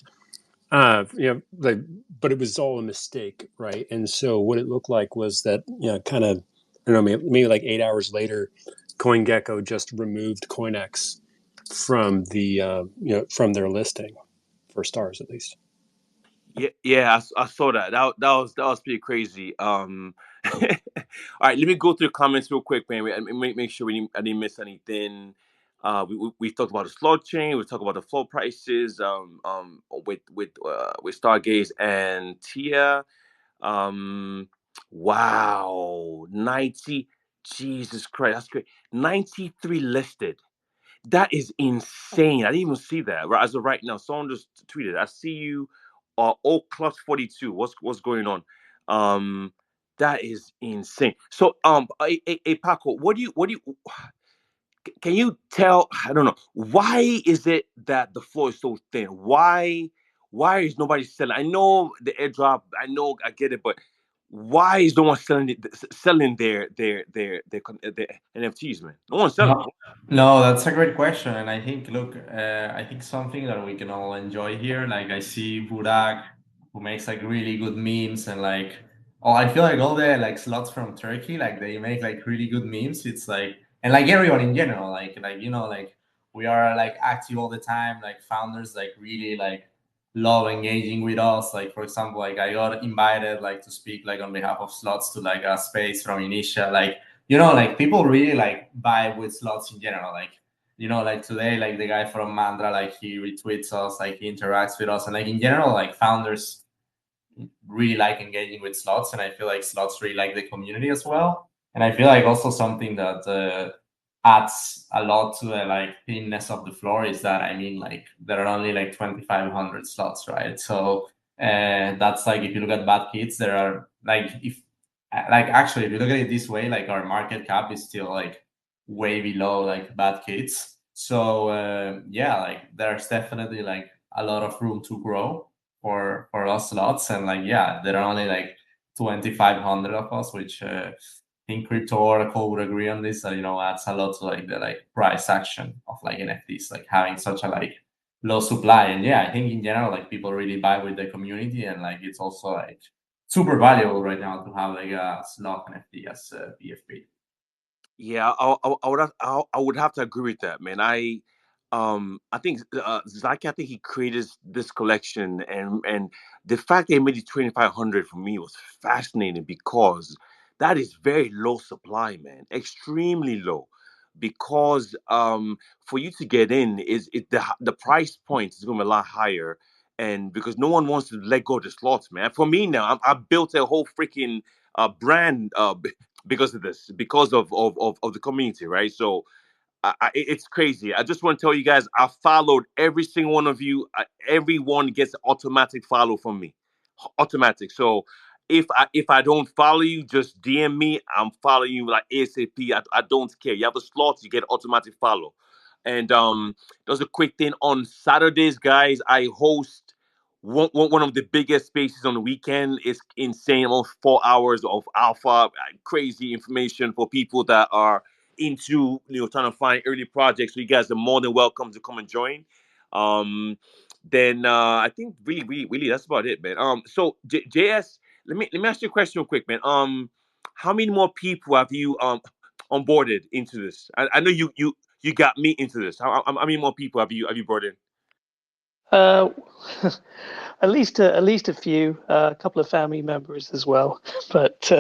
Like, but it was all a mistake, right? And so what it looked like was that, kind of, I don't know, maybe like 8 hours later, CoinGecko just removed CoinX from from their listing for stars, at least. Yeah, I saw that. That was pretty crazy. All right, let me go through the comments real quick, man. Make sure I didn't miss anything. We talked about the slot chain. We talked about the flow prices. With Stargaze and Tia. Wow, 90. Jesus Christ, that's great. 93 listed. That is insane. I didn't even see that. Right as of right now, someone just tweeted. I see you, Old Clutch 42. What's going on? Um, that is insane. So, hey, Paco, what do you can you tell? I don't know. Why is it that the floor is so thin? Why is nobody selling? I know the airdrop. I know I get it, but why is no one selling their NFTs, man? No one's selling. No, no, that's a great question, and I think, look, I think something that we can all enjoy here. Like I see Burak, who makes like really good memes, and like, oh, I feel like all the like slots from Turkey, like they make like really good memes. It's like, and like everyone in general, like you know, like we are like active all the time. Like founders, like really like love engaging with us. Like for example, like I got invited like to speak like on behalf of slots to like a space from Initia, like you know, like people really like vibe with slots in general. Like, you know, like today, like the guy from Mandra, like he retweets us, like he interacts with us, and like in general, like founders really like engaging with slots, and I feel like slots really like the community as well. And I feel like also something that adds a lot to the like thinness of the floor is that I mean, like there are only like 2,500 slots, right? So that's like if you look at Bad Kids, there are like if like actually if you look at it this way, like our market cap is still like way below like Bad Kids. So yeah, like there's definitely like a lot of room to grow for us slots, and like yeah, there are only like 2,500 of us, which I think Crypto Oracle would agree on this. That you know adds a lot to like the like price action of like NFTs, like having such a like low supply. And yeah, I think in general like people really buy with the community, and like it's also like super valuable right now to have like a slot NFT as PFP. Yeah, I would have to agree with that, man. I think Zaki. I think he created this collection, and the fact they made it 2,500 for me was fascinating because that is very low supply, man. Extremely low, because for you to get in is the price point is going to be a lot higher, and because no one wants to let go of the slots, man. For me now, I built a whole freaking brand because of this, because of the community, right? So it's crazy. I just want to tell you guys, I followed every single one of you. Everyone gets automatic follow from me, automatic. So if I don't follow you, just DM me. I'm following you like ASAP. I don't care. You have a slot, you get automatic follow. And there's a quick thing on Saturdays, guys. I host one of the biggest spaces on the weekend. It's insane, almost 4 hours of alpha, crazy information for people that are into trying to find early projects. So you guys are more than welcome to come and join. Um, then I think really that's about it, man. So JS, let me ask you a question real quick, man. How many more people have you onboarded into this? I know you got me into this. How many more people have you brought in? Uh, at least a few, a couple of family members as well. But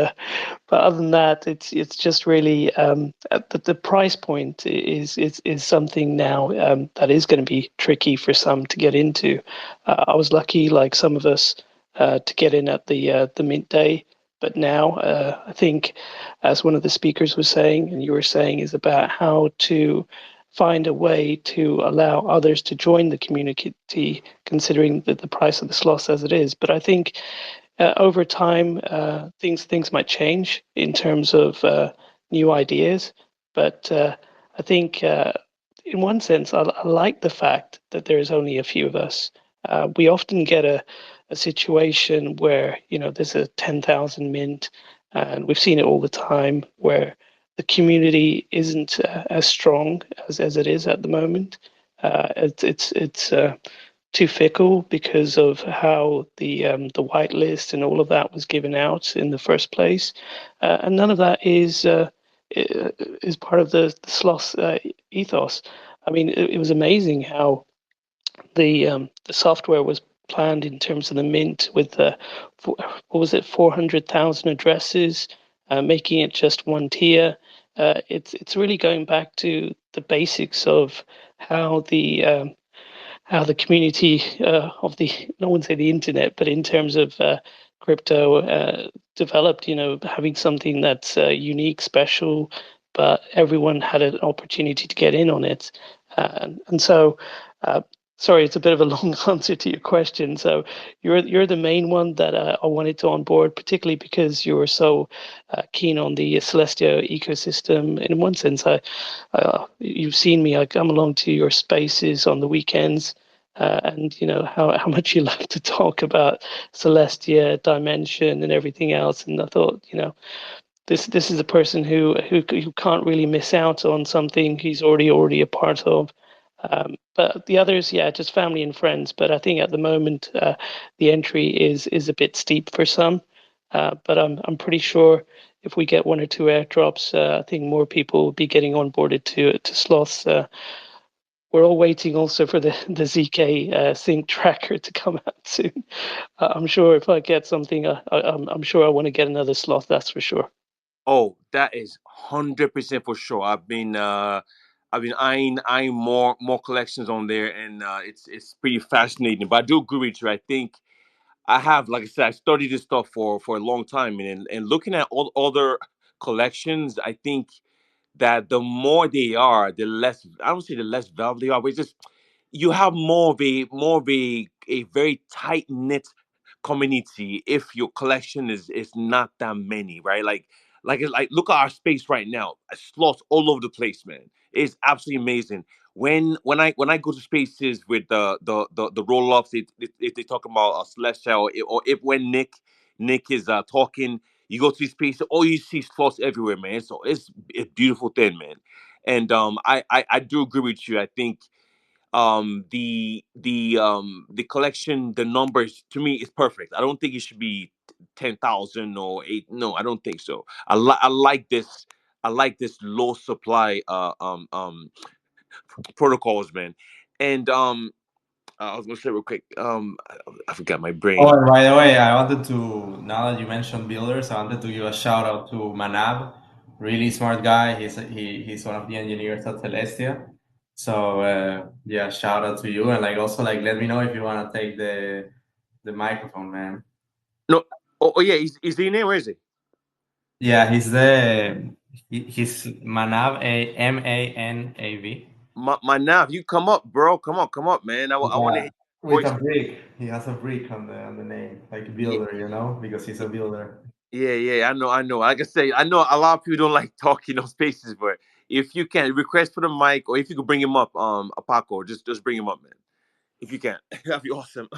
other than that, it's just really the price point is something now that is going to be tricky for some to get into. I was lucky, like some of us, to get in at the mint day. But now I think, as one of the speakers was saying, and you were saying, is about how to find a way to allow others to join the community, considering the price of the slots as it is. But I think over time, things might change in terms of new ideas. But I think, in one sense, I like the fact that there is only a few of us. We often get a situation where there's a 10,000 mint, and we've seen it all the time where the community isn't as strong as it is at the moment. It's too fickle because of how the whitelist and all of that was given out in the first place, and none of that is part of the sloth ethos. I mean, it was amazing how the software was planned in terms of the mint with what was it, 400,000 addresses, making it just one tier. It's really going back to the basics of how the community of the, I wouldn't say the internet, but in terms of crypto developed. Having something that's unique, special, but everyone had an opportunity to get in on it, and so. Sorry, it's a bit of a long answer to your question. So you're the main one that I wanted to onboard, particularly because you were so keen on the Celestia ecosystem. In one sense, you've seen me. I come along to your spaces on the weekends, and you know how much you like to talk about Celestia, Dimension, and everything else. And I thought, you know, this is a person who can't really miss out on something he's already a part of. But the others, yeah, just family and friends. But I think at the moment the entry is a bit steep for some. But I'm pretty sure if we get one or two airdrops, I think more people will be getting onboarded to sloths. We're all waiting also for the ZK sync tracker to come out soon. I'm sure if I get something, I'm sure I want to get another sloth. That's for sure. Oh, that is 100% for sure. I've been eyeing more collections on there, and it's pretty fascinating. But I do agree with you. I think I have, like I said, I studied this stuff for a long time, and looking at all other collections, I think that the more they are, the less, I don't say the less valuable they are, but it's just you have more of a very tight knit community if your collection is not that many, right? Like look at our space right now. Slots all over the place, man. It's absolutely amazing. When I go to spaces with the roll ups, they talk about celestial, or if when Nick is talking, you go to these spaces, all you see slots everywhere, man. So it's a beautiful thing, man. And I do agree with you. I think the collection, the numbers, to me is perfect. I don't think it should be 10,000 or 8. No, I don't think so. I like this low supply protocols, man. And I was gonna say real quick, I forgot my Oh, brain. and by the way, I wanted to, now that you mentioned builders, I wanted to give a shout out to Manab, really smart guy. He's one of the engineers at Celestia. So yeah, shout out to you, and like also like let me know if you want to take the microphone, man. No. Oh yeah, is he in there? Where is he? Yeah, he's Manav, Manav. My nav, you come up, bro. Come up, man. I want to hear your With voice. a brick. He has a brick on the name, like builder, you know, because he's a builder. Yeah. I know. Like I say, I know a lot of people don't like talking on spaces, but if you can request for the mic, or if you could bring him up, Paco, just bring him up, man. If you can, that'd be awesome.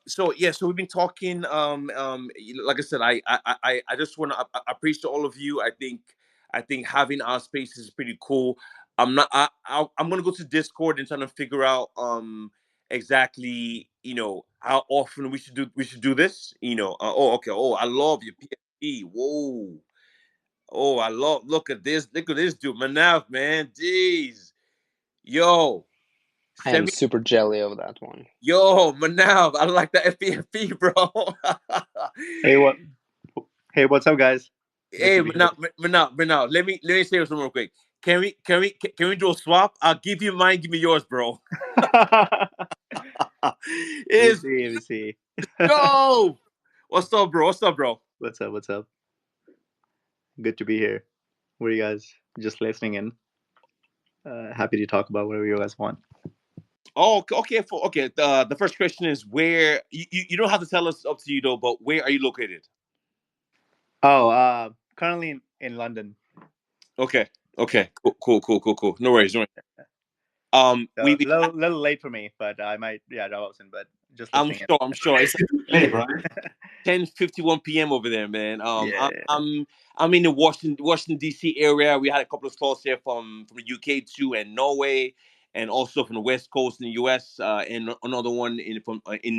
So we've been talking. Like I said, I just want to appreciate all of you. I think having our space is pretty cool. I'm gonna go to Discord and trying to figure out exactly how often we should do this. Oh, okay. Oh, I love your PSP. Whoa. Oh, I love. Look at this dude, Manav, man. Jeez. Yo. I am Send me. super jelly of that one. Yo, Manav, I like that FPFP, bro. Hey, what? Hey, what's up, guys? Good Hey, to be here. Manav. Let me say something real quick. Can we do a swap? I'll give you mine. Give me yours, bro. Let me Is see. Let me see. go. What's up, bro? What's up, bro? What's up? What's up? Good to be here. What are you guys just listening in? Happy to talk about whatever you guys want. Oh, okay. The first question is where you don't have to tell us, up to you though. But where are you located? Oh, currently in London. Okay. Cool. No worries. So We little late for me, but I might drop out soon. But just I'm listening in. sure. I'm sure. It's Hey, right? 10:51 p.m. over there, man. Yeah. I'm in the Washington D.C. area. We had a couple of calls here from the UK too, and Norway, and also from the West Coast in the US, and another one in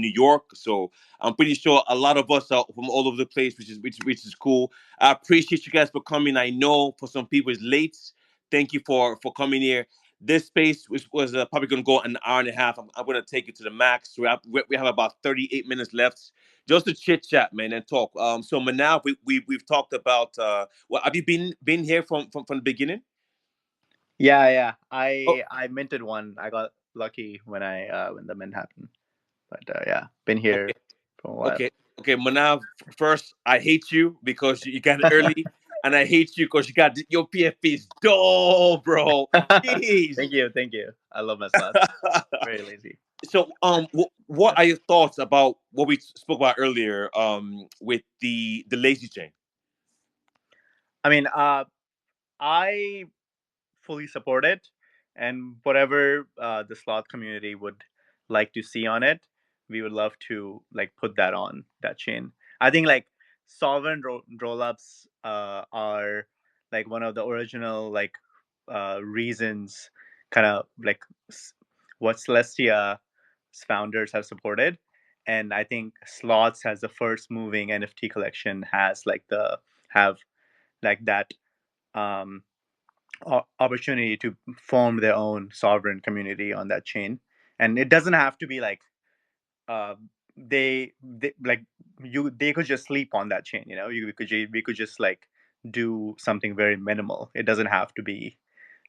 New York. So I'm pretty sure a lot of us are from all over the place, which is cool. I appreciate you guys for coming. I know for some people it's late. Thank you for coming here. This space was probably going to go an hour and a half. I'm going to take it to the max. We have about 38 minutes left just to chit chat, man, and talk. So Manav, we've talked about. Well, have you been here from the beginning? Yeah. Oh, I minted one. I got lucky when the mint happened. But yeah, been okay, here for a while. okay. Manav. First, I hate you because you got it early. and I hate you because you got your PFP is dull, bro. Jeez. Thank you. I love my slots. Very lazy. So, what are your thoughts about what we spoke about earlier, with the lazy chain? I mean, I fully support it, and whatever the sloth community would like to see on it, we would love to like put that on that chain. I think like solvent rollups are like one of the original like reasons, kind of like what Celestia's founders have supported. And I think Slots has the first moving NFT collection has like the have like that um opportunity to form their own sovereign community on that chain. And it doesn't have to be like uh, they like you they could just sleep on that chain, you know. We could just like do something very minimal. It doesn't have to be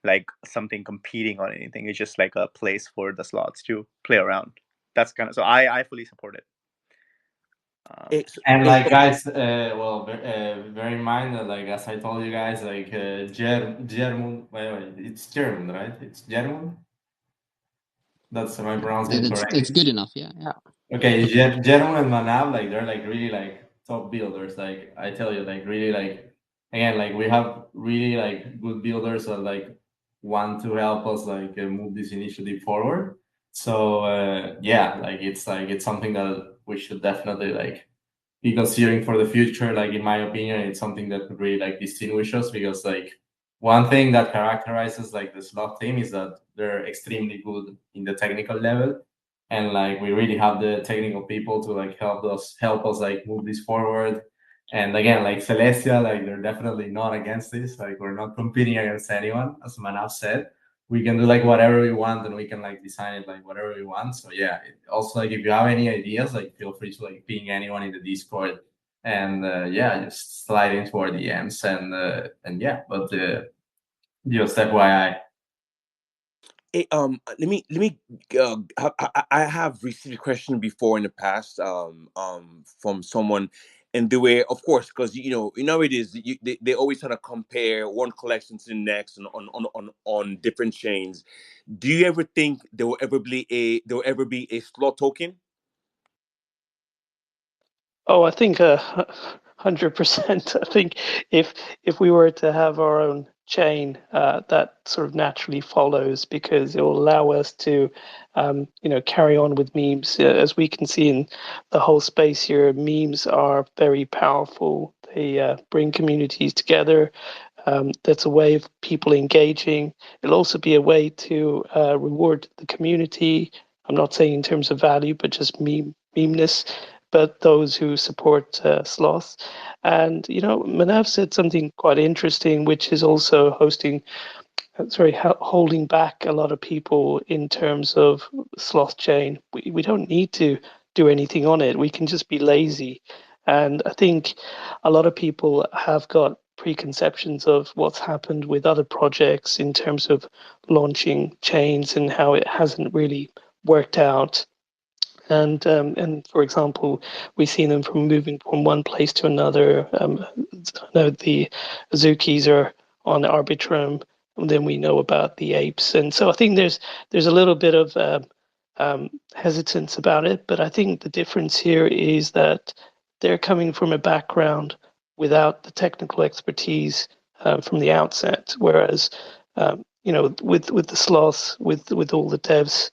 like something competing on anything. It's just like a place for the slots to play around. That's kind of, so I fully support it. And like guys, bear in mind that like as I told you guys, like German, it's German, right? It's German. That's am I pronouncing it correctly? It's good enough, yeah. Okay, German and Manav, like they're like really like top builders. Like I tell you, like really like again, like we have really like good builders that like want to help us like move this initiative forward. So yeah, like it's something that we should definitely like be considering for the future. Like in my opinion, it's something that could really like distinguish us, because like one thing that characterizes like the slot team is that they're extremely good in the technical level, and like we really have the technical people to like help us like move this forward. And again, like Celestia, like they're definitely not against this. Like we're not competing against anyone, as Manav said. We can do like whatever we want, and we can like design it like whatever we want. So yeah, also like if you have any ideas, like feel free to like ping anyone in the Discord, and yeah, just slide into our DMs, and yeah. But just FYI. Hey, let me. I have received a question before in the past, from someone, and the way, of course, because you know it is. They always try to compare one collection to the next, and on different chains. Do you ever think there will ever be a slot token? Oh, I think 100%. I think if we were to have our own chain, that sort of naturally follows, because it will allow us to, carry on with memes. As we can see in the whole space here, memes are very powerful. They bring communities together. That's a way of people engaging. It'll also be a way to reward the community. I'm not saying in terms of value, but just memeness, but those who support sloth. And Manav said something quite interesting, which is also holding back a lot of people in terms of sloth chain. We don't need to do anything on it. We can just be lazy. And I think a lot of people have got preconceptions of what's happened with other projects in terms of launching chains and how it hasn't really worked out. And for example, we've seen them from moving from one place to another. I know the Azukis are on Arbitrum, and then we know about the apes, and so I think there's a little bit of hesitance about it. But I think the difference here is that they're coming from a background without the technical expertise from the outset, whereas with the sloths, with all the devs.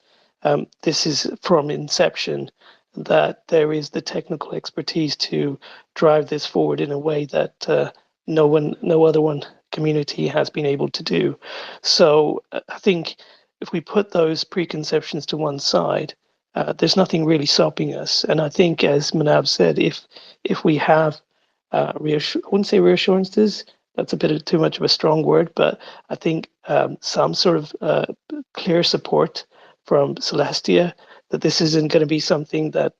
This is from inception, that there is the technical expertise to drive this forward in a way that no other one community has been able to do. So I think if we put those preconceptions to one side, there's nothing really stopping us. And I think, as Manav said, if we have I wouldn't say reassurances. That's a bit of too much of a strong word, but I think some sort of clear support from Celestia that this isn't going to be something that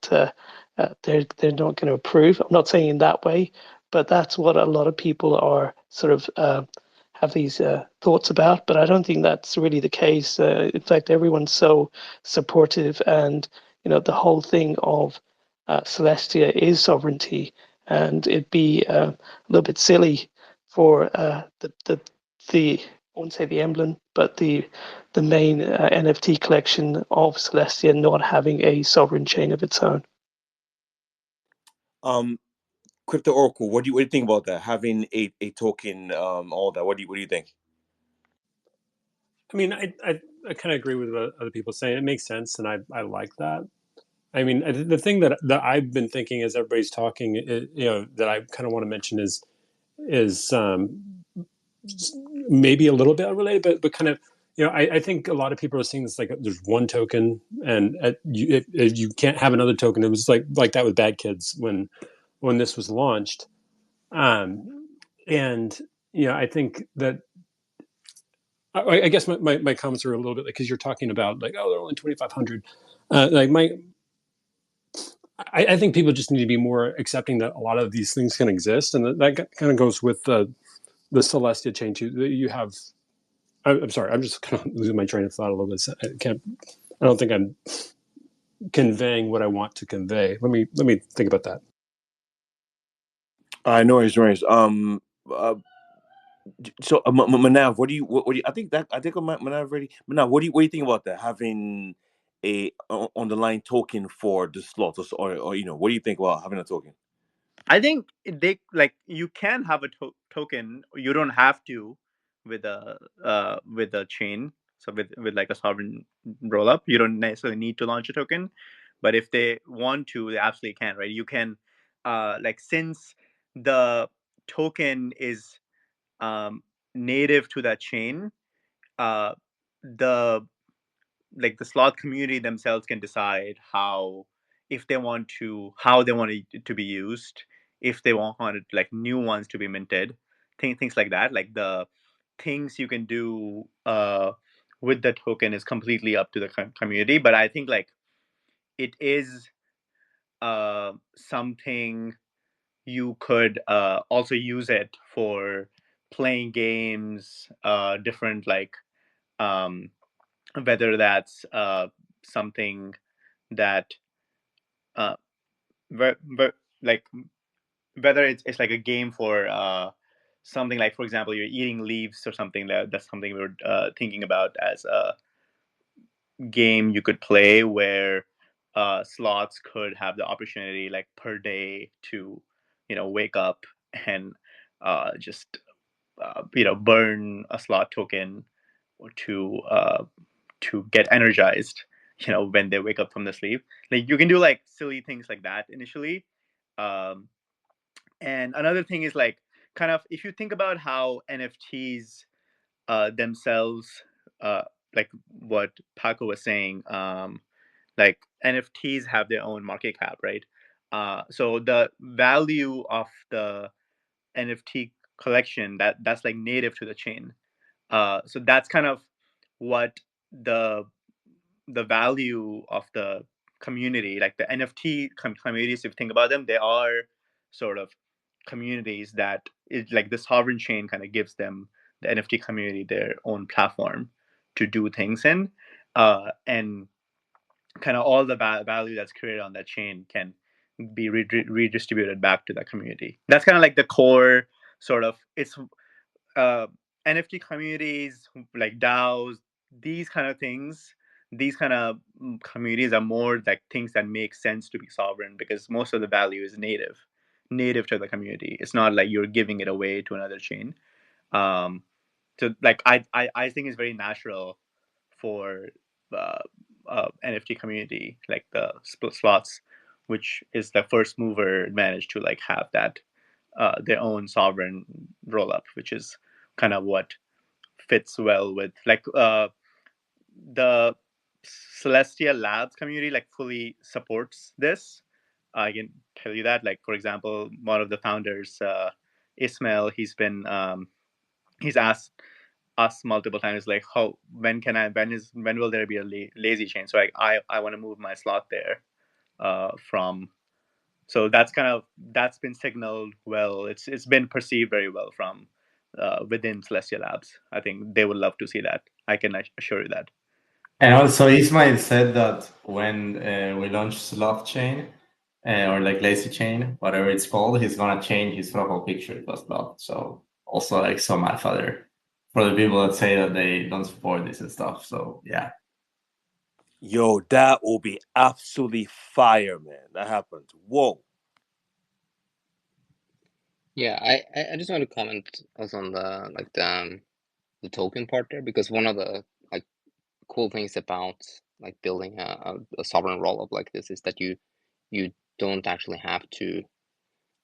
they're not going to approve. I'm not saying in that way, but that's what a lot of people are sort of have these thoughts about. But I don't think that's really the case. In fact, everyone's so supportive, and the whole thing of Celestia is sovereignty, and it'd be a little bit silly for the I wouldn't say the emblem, but the main NFT collection of Celestia not having a sovereign chain of its own. Crypto Oracle, what do you think about that? Having a token, all that. What do you think? I mean, I kind of agree with what other people saying. It makes sense, and I like that. I mean, the thing that I've been thinking as everybody's talking, that I kind of want to mention is maybe a little bit related, but kind of, I think a lot of people are seeing this like there's one token, and you can't have another token. It was like that with Bad Kids when this was launched, and I think that. I guess my comments are a little bit like because you're talking about like, oh, they're only 2,500. I think people just need to be more accepting that a lot of these things can exist, and that kind of goes with the Celestia chain too. You have, I'm sorry, I'm just kind of losing my train of thought a little bit. I don't think I'm conveying what I want to convey. Let me think about that. No worries. So Manav, what do you? I think Manav already. Manav, what do you think about that? Having a on the line token for the slot, or what do you think about having a token? I think they you can have a token. You don't have to with a chain. So with like a sovereign rollup, you don't necessarily need to launch a token. But if they want to, they absolutely can, right? You can since the token is native to that chain, the the slot community themselves can decide how they want it to be used, if they want it new ones to be minted, things like that. Like the things you can do with the token is completely up to the community. But I think it is something you could also use it for playing games, different um, whether that's something that like whether it's like a game for something like, for example, you're eating leaves or something. That's something we're thinking about as a game you could play where slots could have the opportunity like per day to wake up and just burn a slot token or to get energized when they wake up from the sleep. Like you can do like silly things like that initially. And another thing is like kind of if you think about how NFTs themselves, like what Paco was saying, like NFTs have their own market cap, right? So the value of the NFT collection that's like native to the chain. So that's kind of what the value of the community, like the NFT communities. If you think about them, they are sort of communities that is like the sovereign chain kind of gives them, the NFT community, their own platform to do things in, and kind of all the value that's created on that chain can be redistributed back to the community. That's kind of like the core sort of. It's NFT communities like DAOs, these kind of things, these kind of communities are more like things that make sense to be sovereign because most of the value is native to the community. It's not like you're giving it away to another chain. So like I think it's very natural for uh, NFT community, like the slots, which is the first mover advantage to like have that their own sovereign roll up, which is kind of what fits well with like the Celestia Labs community like fully supports this. I can tell you that. Like for example, one of the founders, Ismail, he's asked us multiple times like, how when will there be a lazy chain? So I want to move my slot there from. So that's been signaled well. It's been perceived very well from within Celestia Labs. I think they would love to see that. I can assure you that. And also, Ismail said that when we launch Sloth Chain or like Lazy Chain, whatever it's called, he's gonna change his profile picture to a sloth. So also like so mad for the people that say that they don't support this and stuff. So yeah. Yo, that will be absolutely fire, man. That happens. Whoa. Yeah, I just want to comment also on the token part there, because one of the like cool things about like building a sovereign rollup like this is that you don't actually have to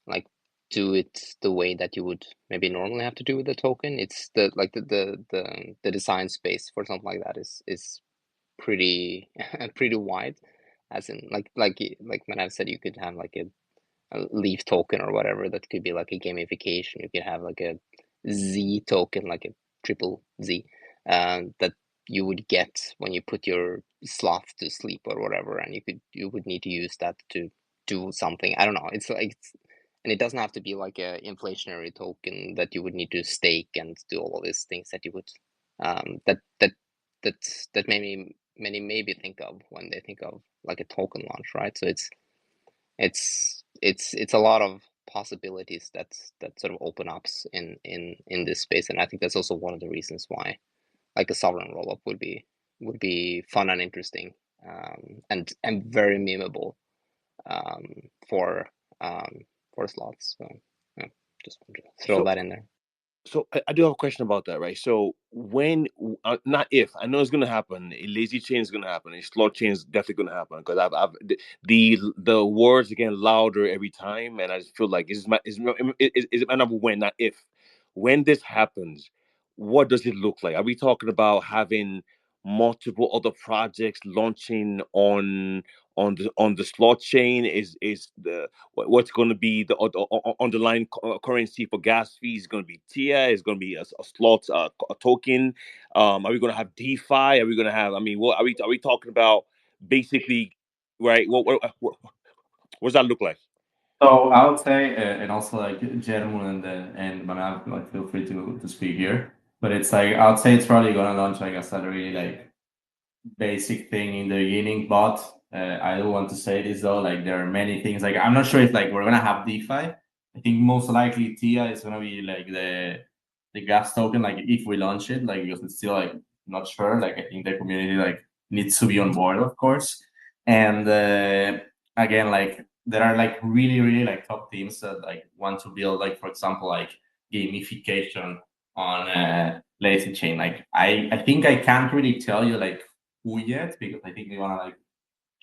like do it the way that you would maybe normally have to do with the token. It's the design space for something like that is pretty pretty wide, as in like Manav said, you could have like a leaf token or whatever that could be like a gamification. You could have like a Z token, like a triple Z, that you would get when you put your sloth to sleep or whatever, and you would need to use that to do something. I don't know. And it doesn't have to be like a inflationary token that you would need to stake and do all of these things that you would that many maybe think of when they think of like a token launch, right? So it's a lot of possibilities that sort of open up in this space, and I think that's also one of the reasons why like a sovereign rollup would be fun and interesting, and very memeable, um, for slots. So yeah, just want to throw So that in there. So I do have a question about that, right? So when, not if, I know it's gonna happen. A lazy chain is gonna happen. A slot chain is definitely gonna happen because the words are getting louder every time, and I just feel like it's my number when, not if. When this happens, what does it look like? Are we talking about having multiple other projects launching on the slot chain? Is the what's going to be the underlying currency for gas fees? Is going to be TIA? Is going to be a slot, a token? Are we going to have DeFi? Are we going to have? I mean, what are we talking about? Basically, right? What does that look like? So I would say, and also like Jermun and Manav, like feel free to speak here. But it's like I would say it's probably gonna launch like a really like basic thing in the beginning. But I do want to say this though, like there are many things. Like I'm not sure if like we're gonna have DeFi. I think most likely TIA is gonna be like the gas token. Like if we launch it, like because it's still like not sure. Like I think the community like needs to be on board, of course. And again, like there are like really like top teams that like want to build like, for example, like gamification on lazy chain. Like I think I can't really tell you like who yet, because I think we want to like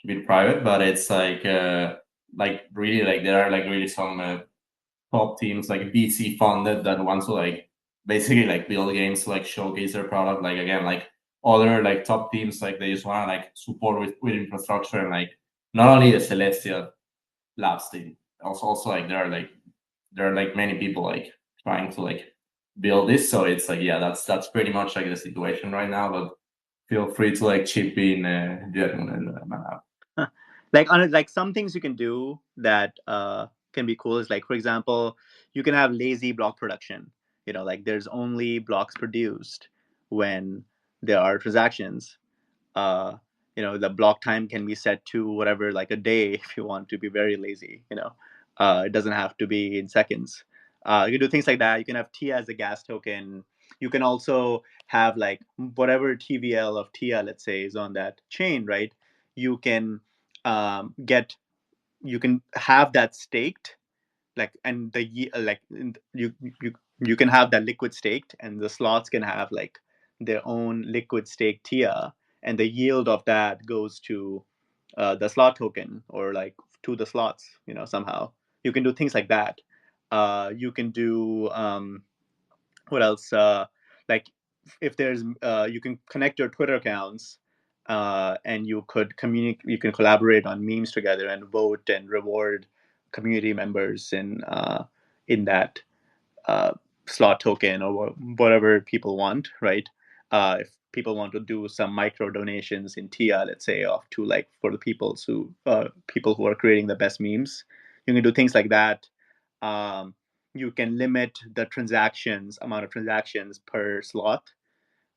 keep it private, but it's like really like there are like really some top teams like VC funded that want to like basically like build games to like showcase their product. Like again, like other like top teams, like they just want to like support with infrastructure, and like not only the Celestia Labs team, also like there are like many people like trying to like build this. So it's like yeah, that's pretty much like the situation right now. But feel free to like chip in, Jermun and Manav. Like on it, like some things you can do that can be cool is like, for example, you can have lazy block production. Like there's only blocks produced when there are transactions. uh the block time can be set to whatever, like a day, if you want to be very lazy. It doesn't have to be in seconds. You can do things like that. You can have Tia as a gas token. You can also have like whatever TVL of Tia, let's say, is on that chain, right? You can get you can have that staked, like, and you can have that liquid staked, and the slots can have like their own liquid stake TIA, and the yield of that goes to the slot token, or like to the slots. Somehow you can do things like that. You can do what else? Like, if there's you can connect your Twitter accounts, and you could communicate. You can collaborate on memes together and vote and reward community members in that uh, slot token, or whatever people want, right? If people want to do some micro donations in TIA, let's say, off to like for the people who are creating the best memes, you can do things like that. Um, you can limit the amount of transactions per slot.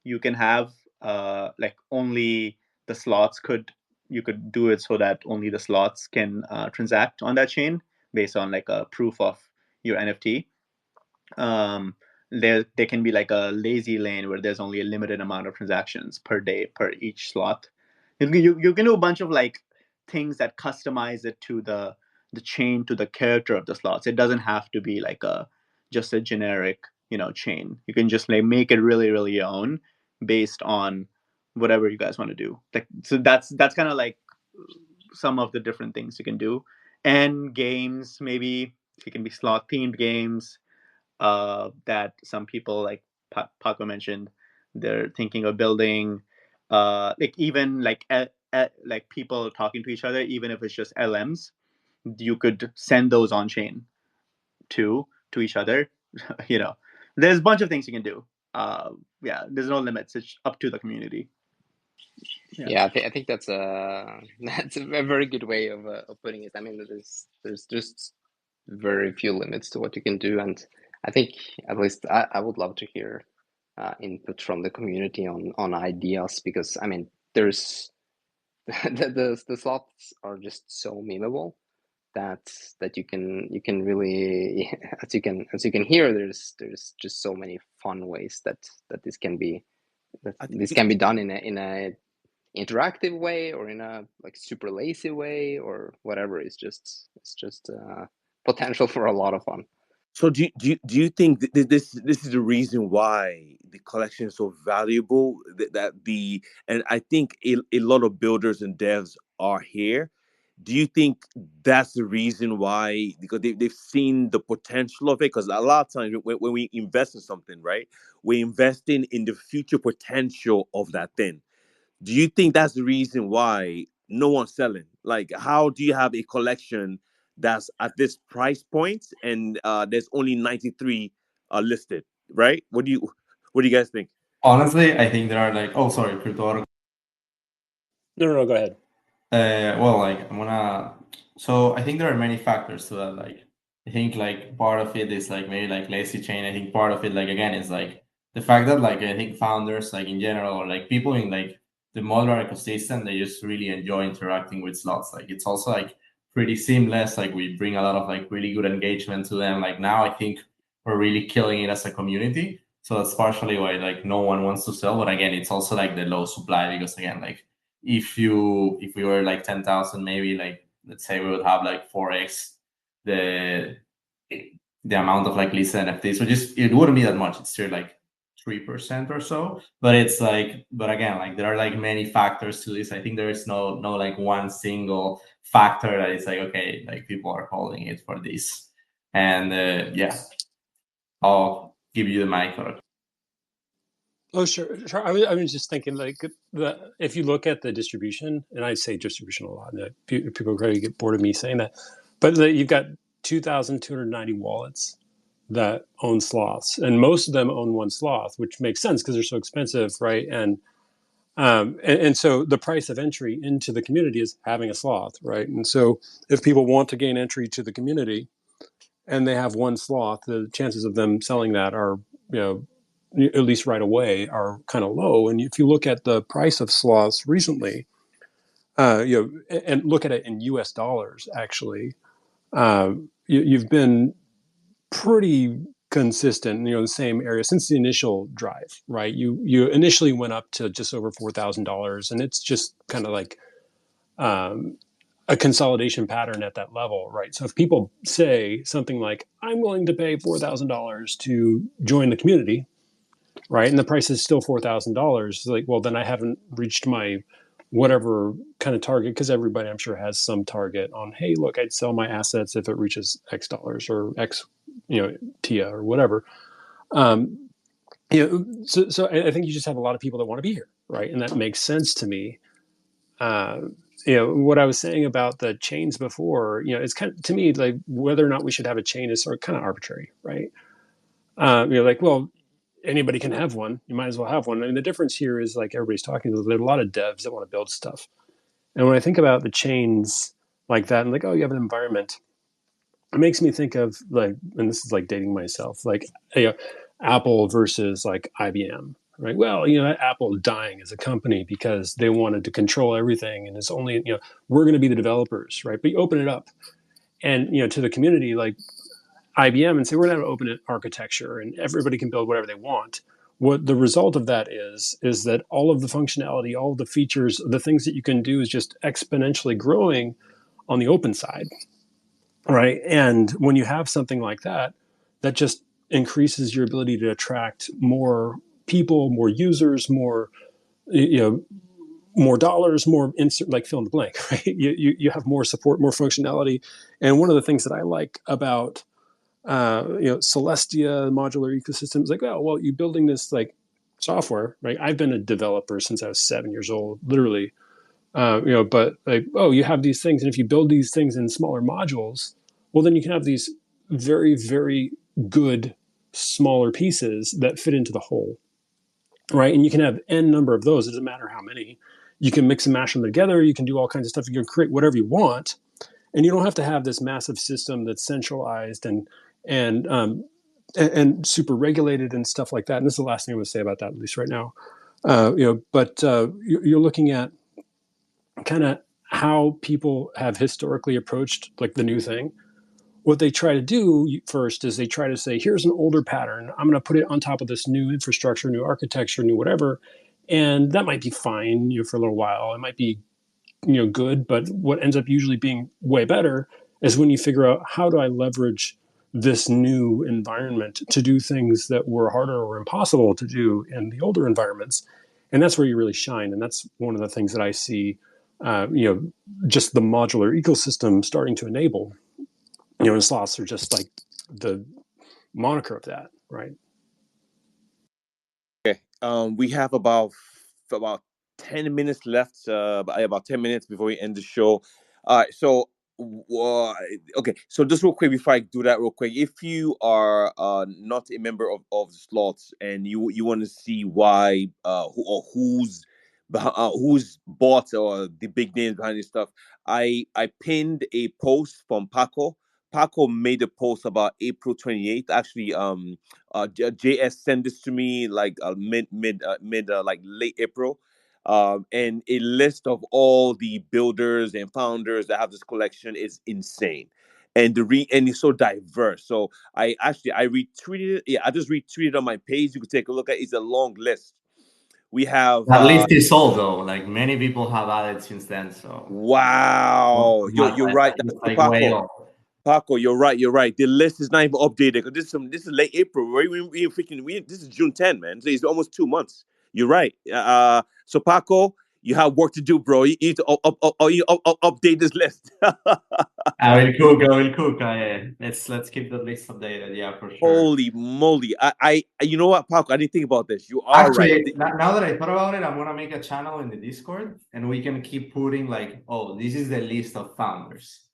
You can have like only the slots could you could do it so that only the slots can transact on that chain based on like a proof of your NFT. there can be like a lazy lane where there's only a limited amount of transactions per day per each slot. You can do a bunch of like things that customize it to the chain, to the character of the slots. It doesn't have to be like just a generic, chain. You can just like make it really, really your own based on whatever you guys want to do. Like, so that's kind of like some of the different things you can do. And games, maybe it can be slot themed games that some people, like Paco mentioned, they're thinking of building, like even like like people talking to each other, even if it's just LMs, you could send those on chain to each other. There's a bunch of things you can do. Yeah, there's no limits. It's up to the community. Yeah, I think that's that's a very good way of putting it. I mean, there's just very few limits to what you can do, and I think at least I would love to hear input from the community on ideas, because I mean, there's the slots are just so memeable that you can really as you can hear, there's just so many fun ways that this can be done in a interactive way, or in a like super lazy way, or whatever. It's just potential for a lot of fun. So do you think this is the reason why the collection is so valuable? And I think a lot of builders and devs are here. Do you think that's the reason why? Because they've seen the potential of it. Because a lot of times when we invest in something, right, we're investing in the future potential of that thing. Do you think that's the reason why no one's selling? Like, how do you have a collection that's at this price point and there's only 93 listed, right? What do you guys think? Honestly, I think there are like, oh, sorry, crypto. No, go ahead. Well, like so I think there are many factors to that. Like, I think like part of it is like maybe like lazy chain. I think part of it, like again, is like the fact that like I think founders like in general, or like people in like the modular ecosystem, they just really enjoy interacting with slots. Like it's also like pretty seamless. Like we bring a lot of like really good engagement to them. Like now I think we're really killing it as a community. So that's partially why like no one wants to sell. But again, it's also like the low supply, because again, like if we were like 10,000, maybe like let's say we would have like 4x the amount of like listed NFTs. So just it wouldn't be that much. It's still like 3% or so. But it's like, but again, like there are like many factors to this. I think there is no like one single factor that is like, okay, like people are holding it for this. And yeah, I'll give you the mic. Oh, sure. I was just thinking, like, if you look at the distribution, and I say distribution a lot, and people probably get bored of me saying that, but you've got 2,290 wallets that own sloths, and most of them own one sloth, which makes sense because they're so expensive, right? And so the price of entry into the community is having a sloth, right? And so if people want to gain entry to the community and they have one sloth, the chances of them selling that are, at least right away, are kind of low. And if you look at the price of sloths recently, and look at it in U.S. dollars, actually, you've been pretty consistent, the same area since the initial drive, right? You initially went up to just over $4,000, and it's just kind of like a consolidation pattern at that level, right? So if people say something like, I'm willing to pay $4,000 to join the community, right, and the price is still $4,000, like, well, then I haven't reached my whatever kind of target, because everybody, I'm sure, has some target on, hey, look, I'd sell my assets if it reaches X dollars or X, TIA or whatever. So I think you just have a lot of people that want to be here, right? And that makes sense to me. What I was saying about the chains before, it's kind of, to me, like, whether or not we should have a chain is sort of kind of arbitrary, right? Like, well, anybody can have one. You might as well have one. I mean, the difference here is, like, everybody's talking, there's a lot of devs that want to build stuff. And when I think about the chains like that, and like, oh, you have an environment, it makes me think of, like, and this is like dating myself, like, Apple versus like IBM, right? Well, Apple dying as a company because they wanted to control everything, and it's only, we're going to be the developers, right? But you open it up, and to the community, like, IBM and say, we're going to have open architecture and everybody can build whatever they want. What the result of that is that all of the functionality, all of the features, the things that you can do is just exponentially growing on the open side, right? And when you have something like that, that just increases your ability to attract more people, more users, more, more dollars, more insert, like fill in the blank, right? You have more support, more functionality. And one of the things that I like about Celestia modular ecosystems, like, oh, well, you're building this like software, right? I've been a developer since I was 7 years old, literally. But like, oh, you have these things, and if you build these things in smaller modules, well, then you can have these very, very good smaller pieces that fit into the whole, right? And you can have n number of those. It doesn't matter how many. You can mix and mash them together. You can do all kinds of stuff. You can create whatever you want, and you don't have to have this massive system that's centralized and super regulated and stuff like that. And this is the last thing I would say about that, at least right now. But you're looking at kind of how people have historically approached like the new thing. What they try to do first is they try to say, here's an older pattern. I'm going to put it on top of this new infrastructure, new architecture, new whatever. And that might be fine, for a little while. It might be, good. But what ends up usually being way better is when you figure out, how do I leverage this new environment to do things that were harder or impossible to do in the older environments? And that's where you really shine. And that's one of the things that I see, just the modular ecosystem starting to enable. And slots are just like the moniker of that, right? Okay. We have about 10 minutes left. About 10 minutes before we end the show. So okay. So just real quick before I do that, real quick, if you are not a member of the slots and you want to see why who's bought or the big names behind this stuff, I pinned a post from Paco. Paco made a post about April 28th. Actually, JS sent this to me like like late April, and a list of all the builders and founders that have this collection is insane, and and it's so diverse. So I retweeted it. Yeah, I just retweeted on my page. You can take a look at it. It's a long list. We have That list is old though. Like many people have added since then. So wow, you're right. That's like way old. Paco, you're right. You're right. The list is not even updated. This is late April. Right? This is June 10, man. So it's almost 2 months. You're right. So Paco, you have work to do, bro. You need to update this list. I will cook. Let's keep the list updated. Yeah, for sure. Holy moly! I you know what, Paco? I didn't think about this. You are Actually, right. now that I thought about it, I'm gonna make a channel in the Discord, and we can keep putting like, oh, this is the list of founders.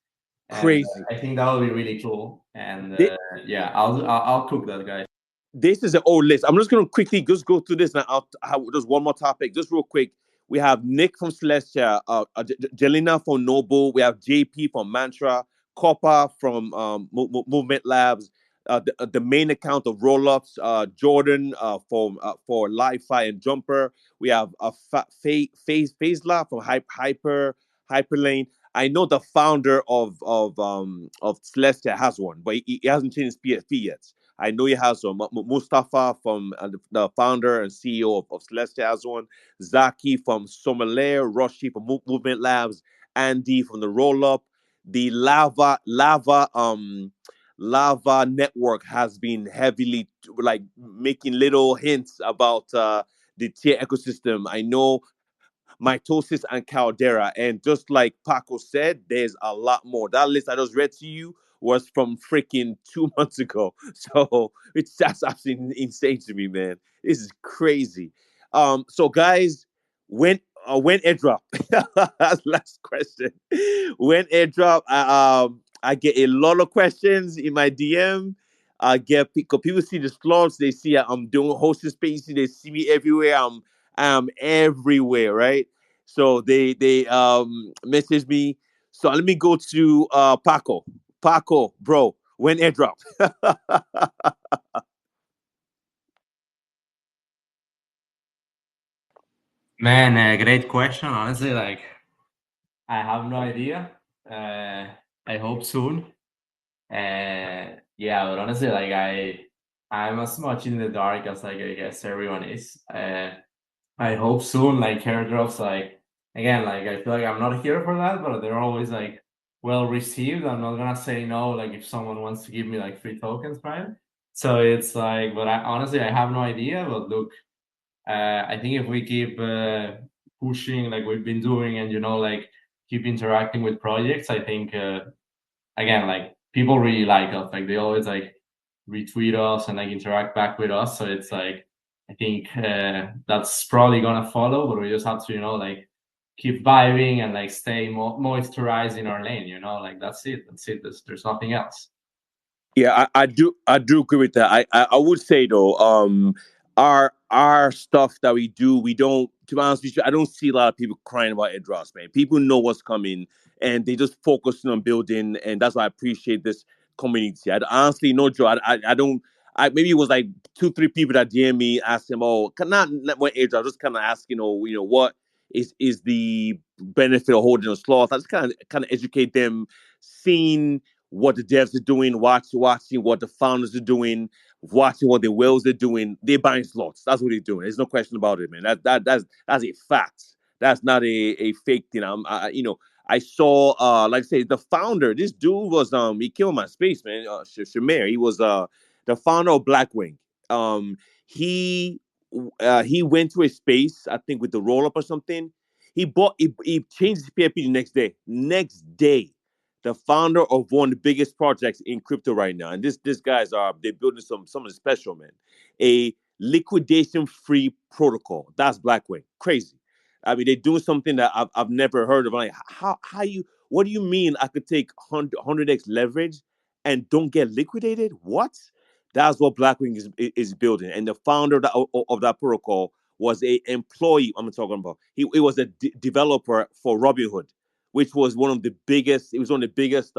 Crazy. And, I think that would be really cool. And yeah, I'll cook that, guy. This is an old list. I'm just going to quickly just go through this. And I'll have just one more topic, just real quick. We have Nick from Celestia, Jelena from Noble. We have JP from Mantra, Coppa from Movement Labs, the main account of Rollups, Jordan for Li-Fi and Jumper. We have Phasela from Hyperlane. I know the founder of Celestia has one, but he hasn't changed his PFP yet. I know he has one. Mustafa from the founder and CEO of Celestia has one. Zaki from Sommelier, Roshi from Movement Labs, Andy from the Roll Up. The Lava Network has been heavily like making little hints about the tier ecosystem. I know Mitosis and Caldera. And just like Paco said, there's a lot more. That list I just read to you was from freaking 2 months ago. So that's absolutely insane to me, man. This is crazy. So guys, when airdrop? That's last question. When airdrop? I get a lot of questions in my DM. I get because people see the slots, they see I'm doing hosting spaces, they see me everywhere. I'm everywhere, right? So they message me. So let me go to Paco. Paco, bro, when airdrop? Man, great question. Honestly, like I have no idea. I hope soon. Yeah, but honestly, like I'm as much in the dark as like I guess everyone is. I hope soon, like airdrops, like again, like I feel like I'm not here for that, but they're always like well received. I'm not gonna say no, like if someone wants to give me like free tokens, right? So it's like, but I honestly I have no idea. But look, I think if we keep pushing like we've been doing, and like keep interacting with projects, I think again, like people really like us. Like they always like retweet us and like interact back with us. So it's like I think that's probably gonna follow, but we just have to like keep vibing and like stay moisturized in our lane. Like that's it. That's it. There's nothing else. Yeah, I do agree with that. I would say though, our stuff that we do, we don't. To be honest with you, I don't see a lot of people crying about airdrops, man. People know what's coming, and they just focusing on building, and that's why I appreciate this community. I honestly, no Joe, I don't. I maybe it was like 2 3 people that DM me, asked him, oh, not what airdrop, just kind of asking, what is the benefit of holding a sloth. I just kind of educate them, seeing what the devs are doing, watching what the founders are doing, watching what the whales are doing. They're buying slots. That's what they're doing. There's no question about it, man. That's a fact. That's not a fake thing. I saw like I say, the founder. This dude was he killed my space, man. Shamir. He was the founder of Blackwing. Um, he he went to a space, I think, with the roll up or something. He changed his PFP the next day. Next day, the founder of one of the biggest projects in crypto right now. And this guys are they're building something special, man. A liquidation free protocol. That's Blackwing. Crazy. I mean, they're doing something that I've never heard of. Like, how you what do you mean I could take 100x leverage and don't get liquidated? What? That's what Blackwing is building. And the founder of that protocol was a employee. I'm talking about. He was a developer for Robinhood, which was one of the biggest. It was one of the biggest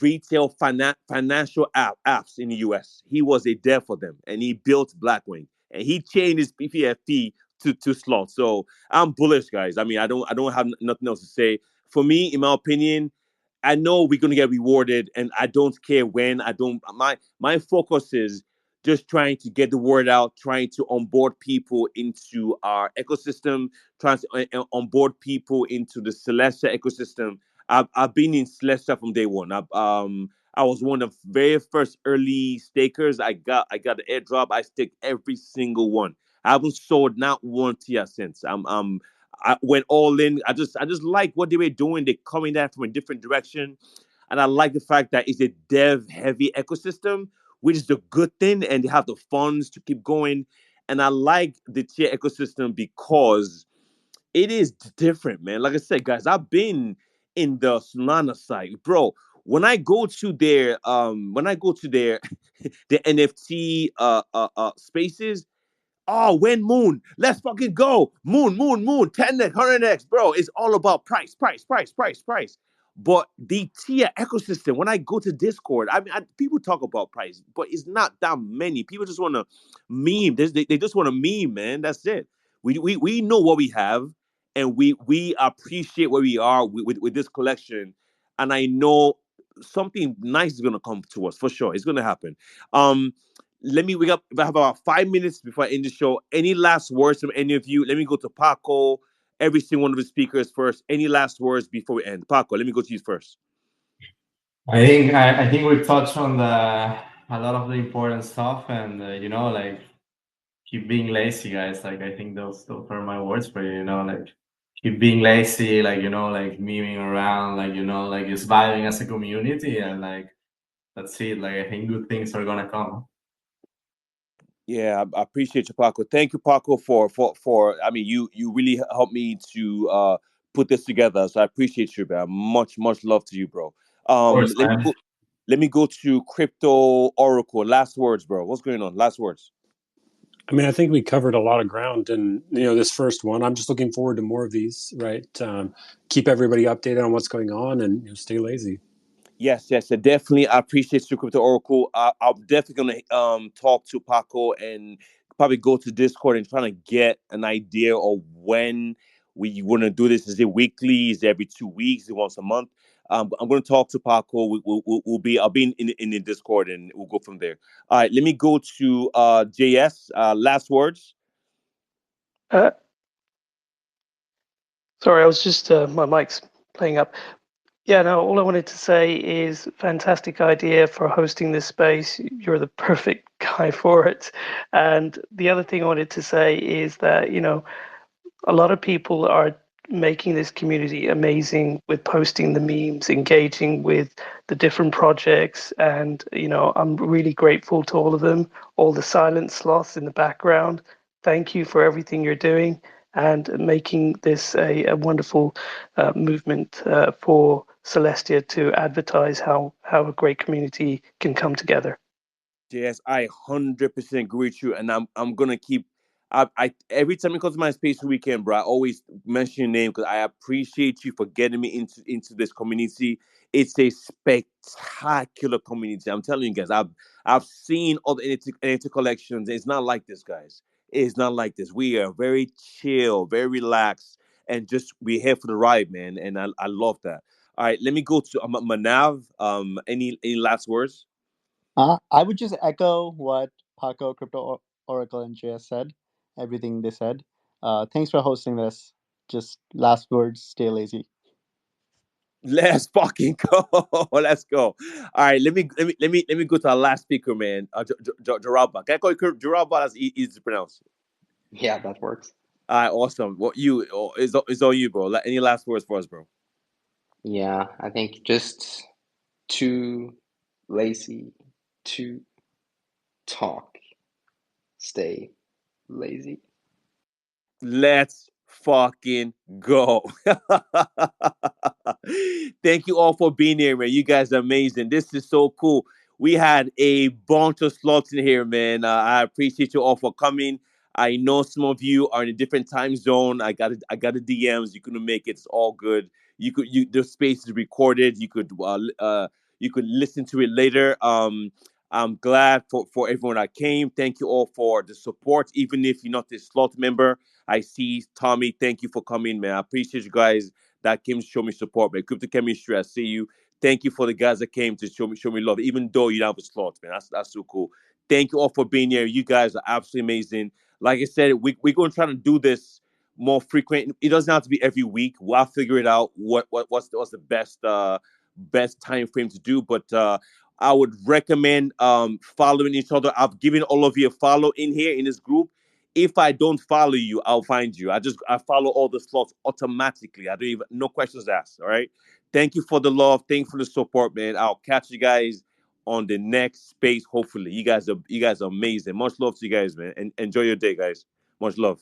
retail financial apps in the US. He was a dev for them, and he built Blackwing, and he changed his PPFP to slot. So I'm bullish, guys. I mean, I don't have nothing else to say. For me, in my opinion, I know we're gonna get rewarded, and I don't care when. I don't. My focus is just trying to get the word out, trying to onboard people into our ecosystem, trying to onboard people into the Celestia ecosystem. I've been in Celestia from day one. I was one of the very first early stakers. I got the airdrop. I staked every single one. I haven't sold not one tier since. I went all in. I just like what they were doing. They're coming at from a different direction, and I like the fact that it's a dev heavy ecosystem, which is a good thing, and they have the funds to keep going. And I like the tier ecosystem because it is different, man. Like I said, guys, I've been in the Solana side, bro. When I go to their the NFT spaces, oh, when Moon, let's fucking go. Moon, 10x, 100x, bro. It's all about price, price, price, price, price. But the tier ecosystem, when I go to Discord, I mean, people talk about price, but it's not that many. People just want to meme. They just want to meme, man. That's it. We know what we have, and we appreciate where we are with this collection. And I know something nice is gonna come to us for sure. It's gonna happen. Um, we have about 5 minutes before I end the show. Any last words from any of you? Let me go to Paco, every single one of the speakers first. Any last words before we end? Paco, let me go to you first. I think we touched on a lot of the important stuff, and like keep being lazy, guys. Like I think those are my words for you. Like keep being lazy, like like memeing around, like like just vibing as a community, and like that's it. Like I think good things are gonna come. Yeah, I appreciate you, Paco. Thank you, Paco, for. I mean, you really helped me to put this together. So I appreciate you, man. Much love to you, bro. Of course, Let me man. go. Let me go to Crypto Oracle. Last words, bro. What's going on? Last words. I mean, I think we covered a lot of ground, and this first one, I'm just looking forward to more of these. Right, keep everybody updated on what's going on, and stay lazy. Yes, yes, definitely. I appreciate you, Crypto Oracle. I'm definitely gonna talk to Paco and probably go to Discord and trying to get an idea of when We want to do this. Is it weekly? Is it every 2 weeks? Is it once a month? I'm going to talk to Paco. We'll be. I'll be in the Discord, and we'll go from there. All right. Let me go to JS. Last words. Uh, Sorry, I was just my mic's playing up. Yeah, no, all I wanted to say is fantastic idea for hosting this space. You're the perfect guy for it. And the other thing I wanted to say is that, a lot of people are making this community amazing with posting the memes, engaging with the different projects. And, I'm really grateful to all of them, all the silent sloths in the background. Thank you for everything you're doing and making this a wonderful movement for Celestia to advertise how a great community can come together. Yes, I 100% agree with you, and I'm gonna keep. I every time it comes to my space weekend, bro, I always mention your name because I appreciate you for getting me into this community. It's a spectacular community. I'm telling you guys, I've seen other NFT collections. It's not like this, guys. It's not like this. We are very chill, very relaxed, and just we're here for the ride, man. And I love that. All right, let me go to Manav. Any last words? I would just echo what Paco, Crypto Oracle, and JS said. Everything they said. Thanks for hosting this. Just last words. Stay lazy. Let's fucking go. Let's go. All right, let me go to our last speaker, man. Jaraba. Can I call you Jaraba? That's easy to pronounce. Yeah, that works. All right, awesome. What you is all you, bro. Any last words for us, bro? Yeah, I think just too lazy to talk. Stay lazy. Let's fucking go. Thank you all for being here, man. You guys are amazing. This is so cool. We had a bunch of slots in here, man. I appreciate you all for coming. I know some of you are in a different time zone. I got the DMs. You couldn't make it. It's all good. The space is recorded. You could listen to it later. I'm glad for everyone that came. Thank you all for the support, even if you're not a slot member. I see Tommy. Thank you for coming, man. I appreciate you guys that came to show me support, man. Crypto Chemistry, I see you. Thank you for the guys that came to show me love, even though you don't have a slot, man. That's so cool. Thank you all for being here. You guys are absolutely amazing. Like I said, we're going to try to do this more frequent. It doesn't have to be every week. We'll figure it out. What's the best time frame to do, but I would recommend following each other. I've given all of you a follow in here in this group. If I don't follow you, I'll find you. I follow all the slots automatically. I don't even no questions asked. All right. Thank you for the love. Thank you for the support, man. I'll catch you guys on the next space. Hopefully, you guys are amazing. Much love to you guys, man, and enjoy your day, guys. Much love.